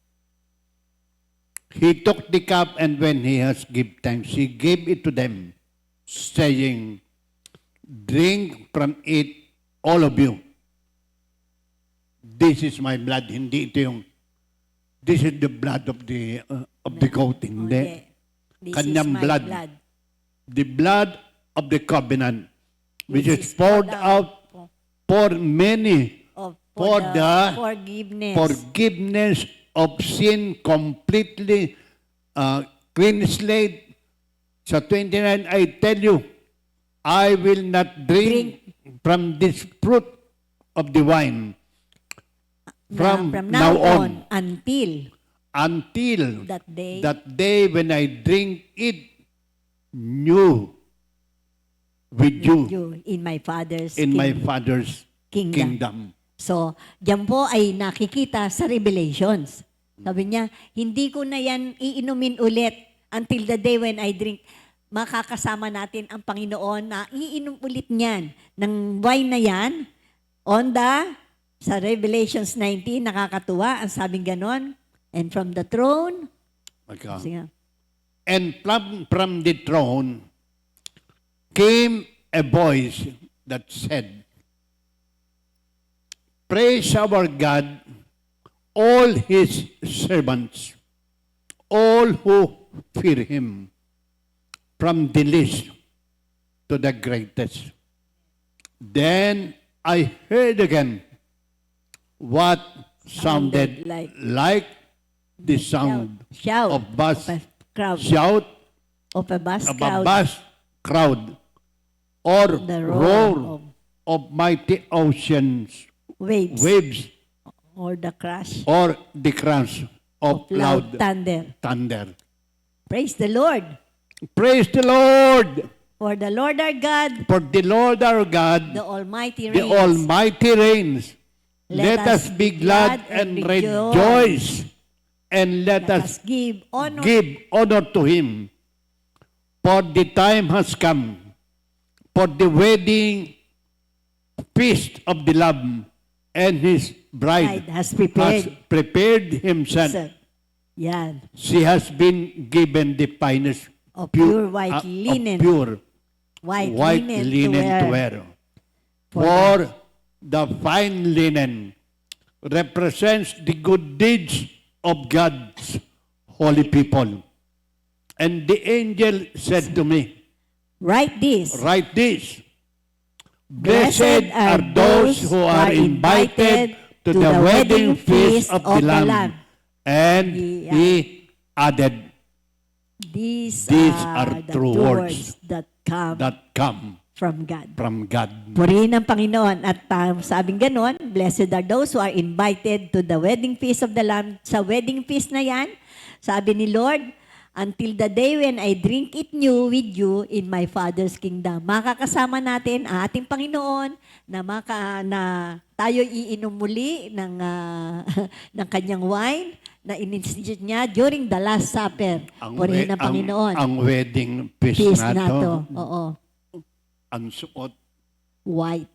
He took the cup and when he has give thanks, he gave it to them, saying, "Drink from it, all of you. This is my blood." Hindi ito yung, this is the blood of the goat. Hindi. This Kanyang is my blood. The blood of the covenant, which is poured out for many, For for the the forgiveness. forgiveness of sin, completely clean slate. Sa 29, I tell you, I will not drink from this fruit of the wine from now on until that day, that day when I drink it new with you in my Father's in my kingdom. Father's kingdom. So, diyan po ay nakikita sa Revelations. Sabi niya, hindi ko na yan iinumin ulit until the day when I drink. Makakasama natin ang Panginoon na iinom ulit niyan ng wine na yan sa Revelations 19, nakakatuwa, ang sabing ganon. And from the throne, Okay. sige, And from the throne came a voice that said, "Praise our God, all His servants, all who fear Him, from the least to the greatest." Then I heard again what sounded like the sound Shout of bus of a crowd. shout Of a vast of a crowd. vast crowd, or The roar of mighty oceans Waves. waves, Or the crash or the crash of loud loud thunder. thunder. Praise the Lord. Praise the Lord! For the Lord our God, For the Lord our God, the Almighty the reigns. Almighty reigns. Let Let us be glad and rejoice, and let Let us us give honor give honor to Him. For the time has come, for the wedding feast of the Lamb, and His bride bride has has prepared. prepared himself. Yan. She has been given the finest Of pure white of linen. pure White, white linen to wear. For the fine linen represents the good deeds of God's holy people. And the angel said to me, Write this. write this. Blessed are those who are invited to the wedding feast of the Lamb. And he added, These are the true words that come that come from God. from God. Purihin ng Panginoon. At sabing ganon, blessed are those who are invited to the wedding feast of the Lamb. Sa wedding feast na yan, sabi ni Lord, until the day when I drink it new with you in my Father's kingdom. Makakasama natin ang ating Panginoon na tayo iinom muli ng, ng kanyang wine na in-institute niya during the Last Supper. Purihin ng Panginoon. Ang wedding feast Feast na na to. to, Oo. ang suot White.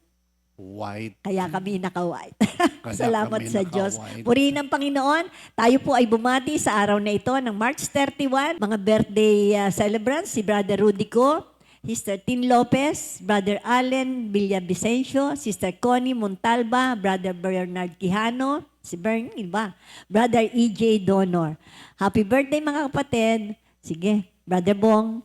white. Kaya kami naka-white. Kaya Salamat kami sa Diyos. naka-white. Purihin ng Panginoon. Tayo po ay bumati sa araw na ito ng March 31. Mga birthday celebrants, si Brother Rudico, Sister Tin Lopez, Brother Allen Villavicencio, Sister Connie Montalba, Brother Bernard Quijano, si Bern, iba, Brother E.J. Donor. Happy birthday mga kapatid. Sige, Brother Bong.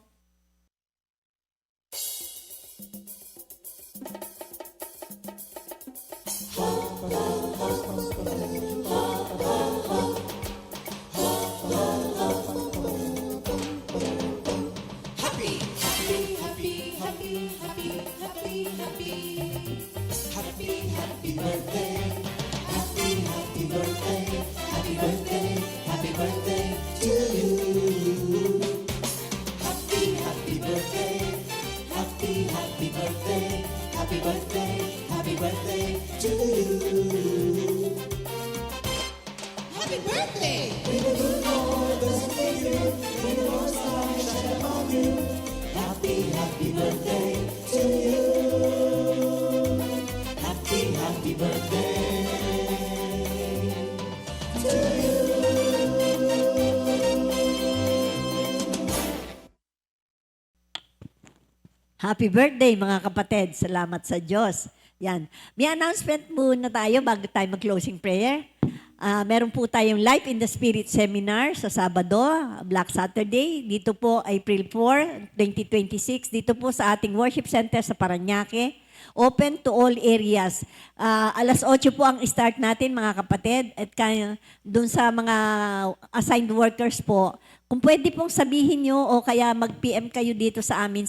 Happy birthday! Happy birthday to you. Happy birthday to you. Happy birthday mga kapatid. Salamat sa Diyos. Yan. May announcement muna tayo bago tayo mag-closing prayer. Meron po tayong Life in the Spirit Seminar sa Sabado, Black Saturday. Dito po, April 4, 2026. Dito po sa ating worship center sa Parañaque. Open to all areas. Alas 8 po ang start natin mga kapatid. At dun sa mga assigned workers po, kung pwede pong sabihin nyo o kaya mag-PM kayo dito sa amin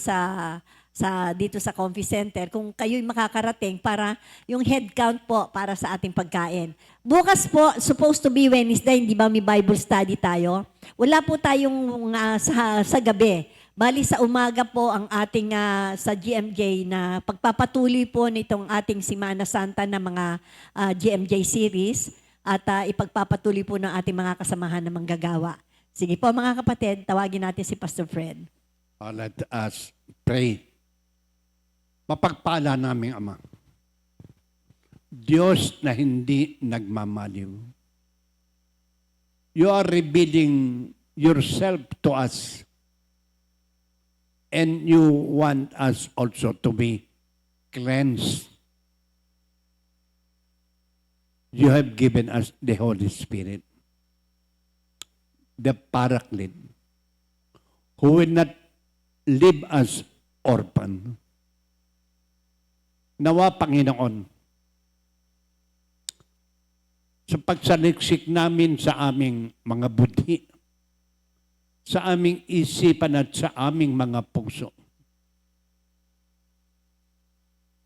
dito sa Conference Center kung kayo'y makakarating para yung head count po para sa ating pagkain. Bukas po, supposed to be Wednesday, hindi ba may Bible study tayo? Wala po tayong sa gabi. Bali sa umaga po ang ating sa GMJ na pagpapatuloy po nitong ating Semana Santa na mga GMJ series at ipagpapatuloy po ng ating mga kasamahan na manggagawa. Sige po mga kapatid, tawagin natin si Pastor Fred. Let us pray. Mapagpala naming Ama, Diyos na hindi nagmamaliw. You are revealing yourself to us and you want us also to be cleansed. You have given us the Holy Spirit, the Paraclete, who will not leave us orphan. Nawa, Panginoon, sa pagsaliksik namin sa aming mga budhi, sa aming isipan at sa aming mga puso.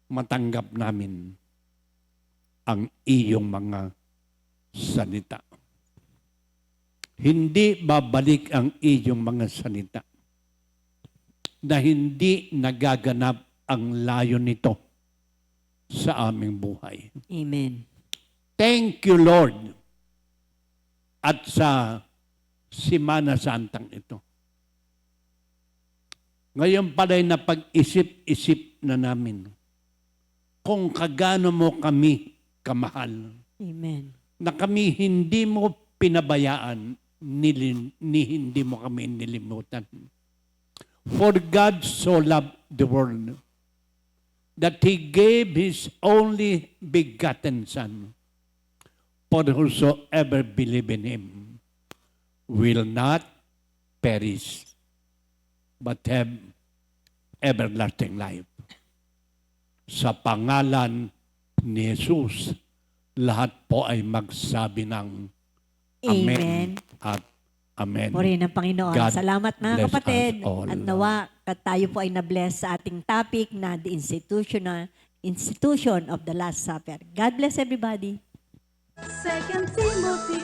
Matanggap namin ang iyong mga salita. Hindi babalik ang iyong mga salita na hindi nagaganap ang layon nito sa aming buhay. Amen. Thank you, Lord. At sa Semana Santang ito. Ngayon pala'y napag-isip-isip na namin kung kagano mo kami kamahal. Amen. Na kami hindi mo pinabayaan, ni hindi mo kami nilimutan. For God so loved the world that He gave His only begotten Son, for whosoever believe in Him will not perish, but have everlasting life. Sa pangalan ni Jesus, lahat po ay magsabi ng Amen, Amen. at Amen. Purihin ng Panginoon. God Salamat mga bless kapatid. us all. At nawa, tayo po ay na-bless sa ating topic na the institution of the Last Supper. God bless everybody. 2 Timothy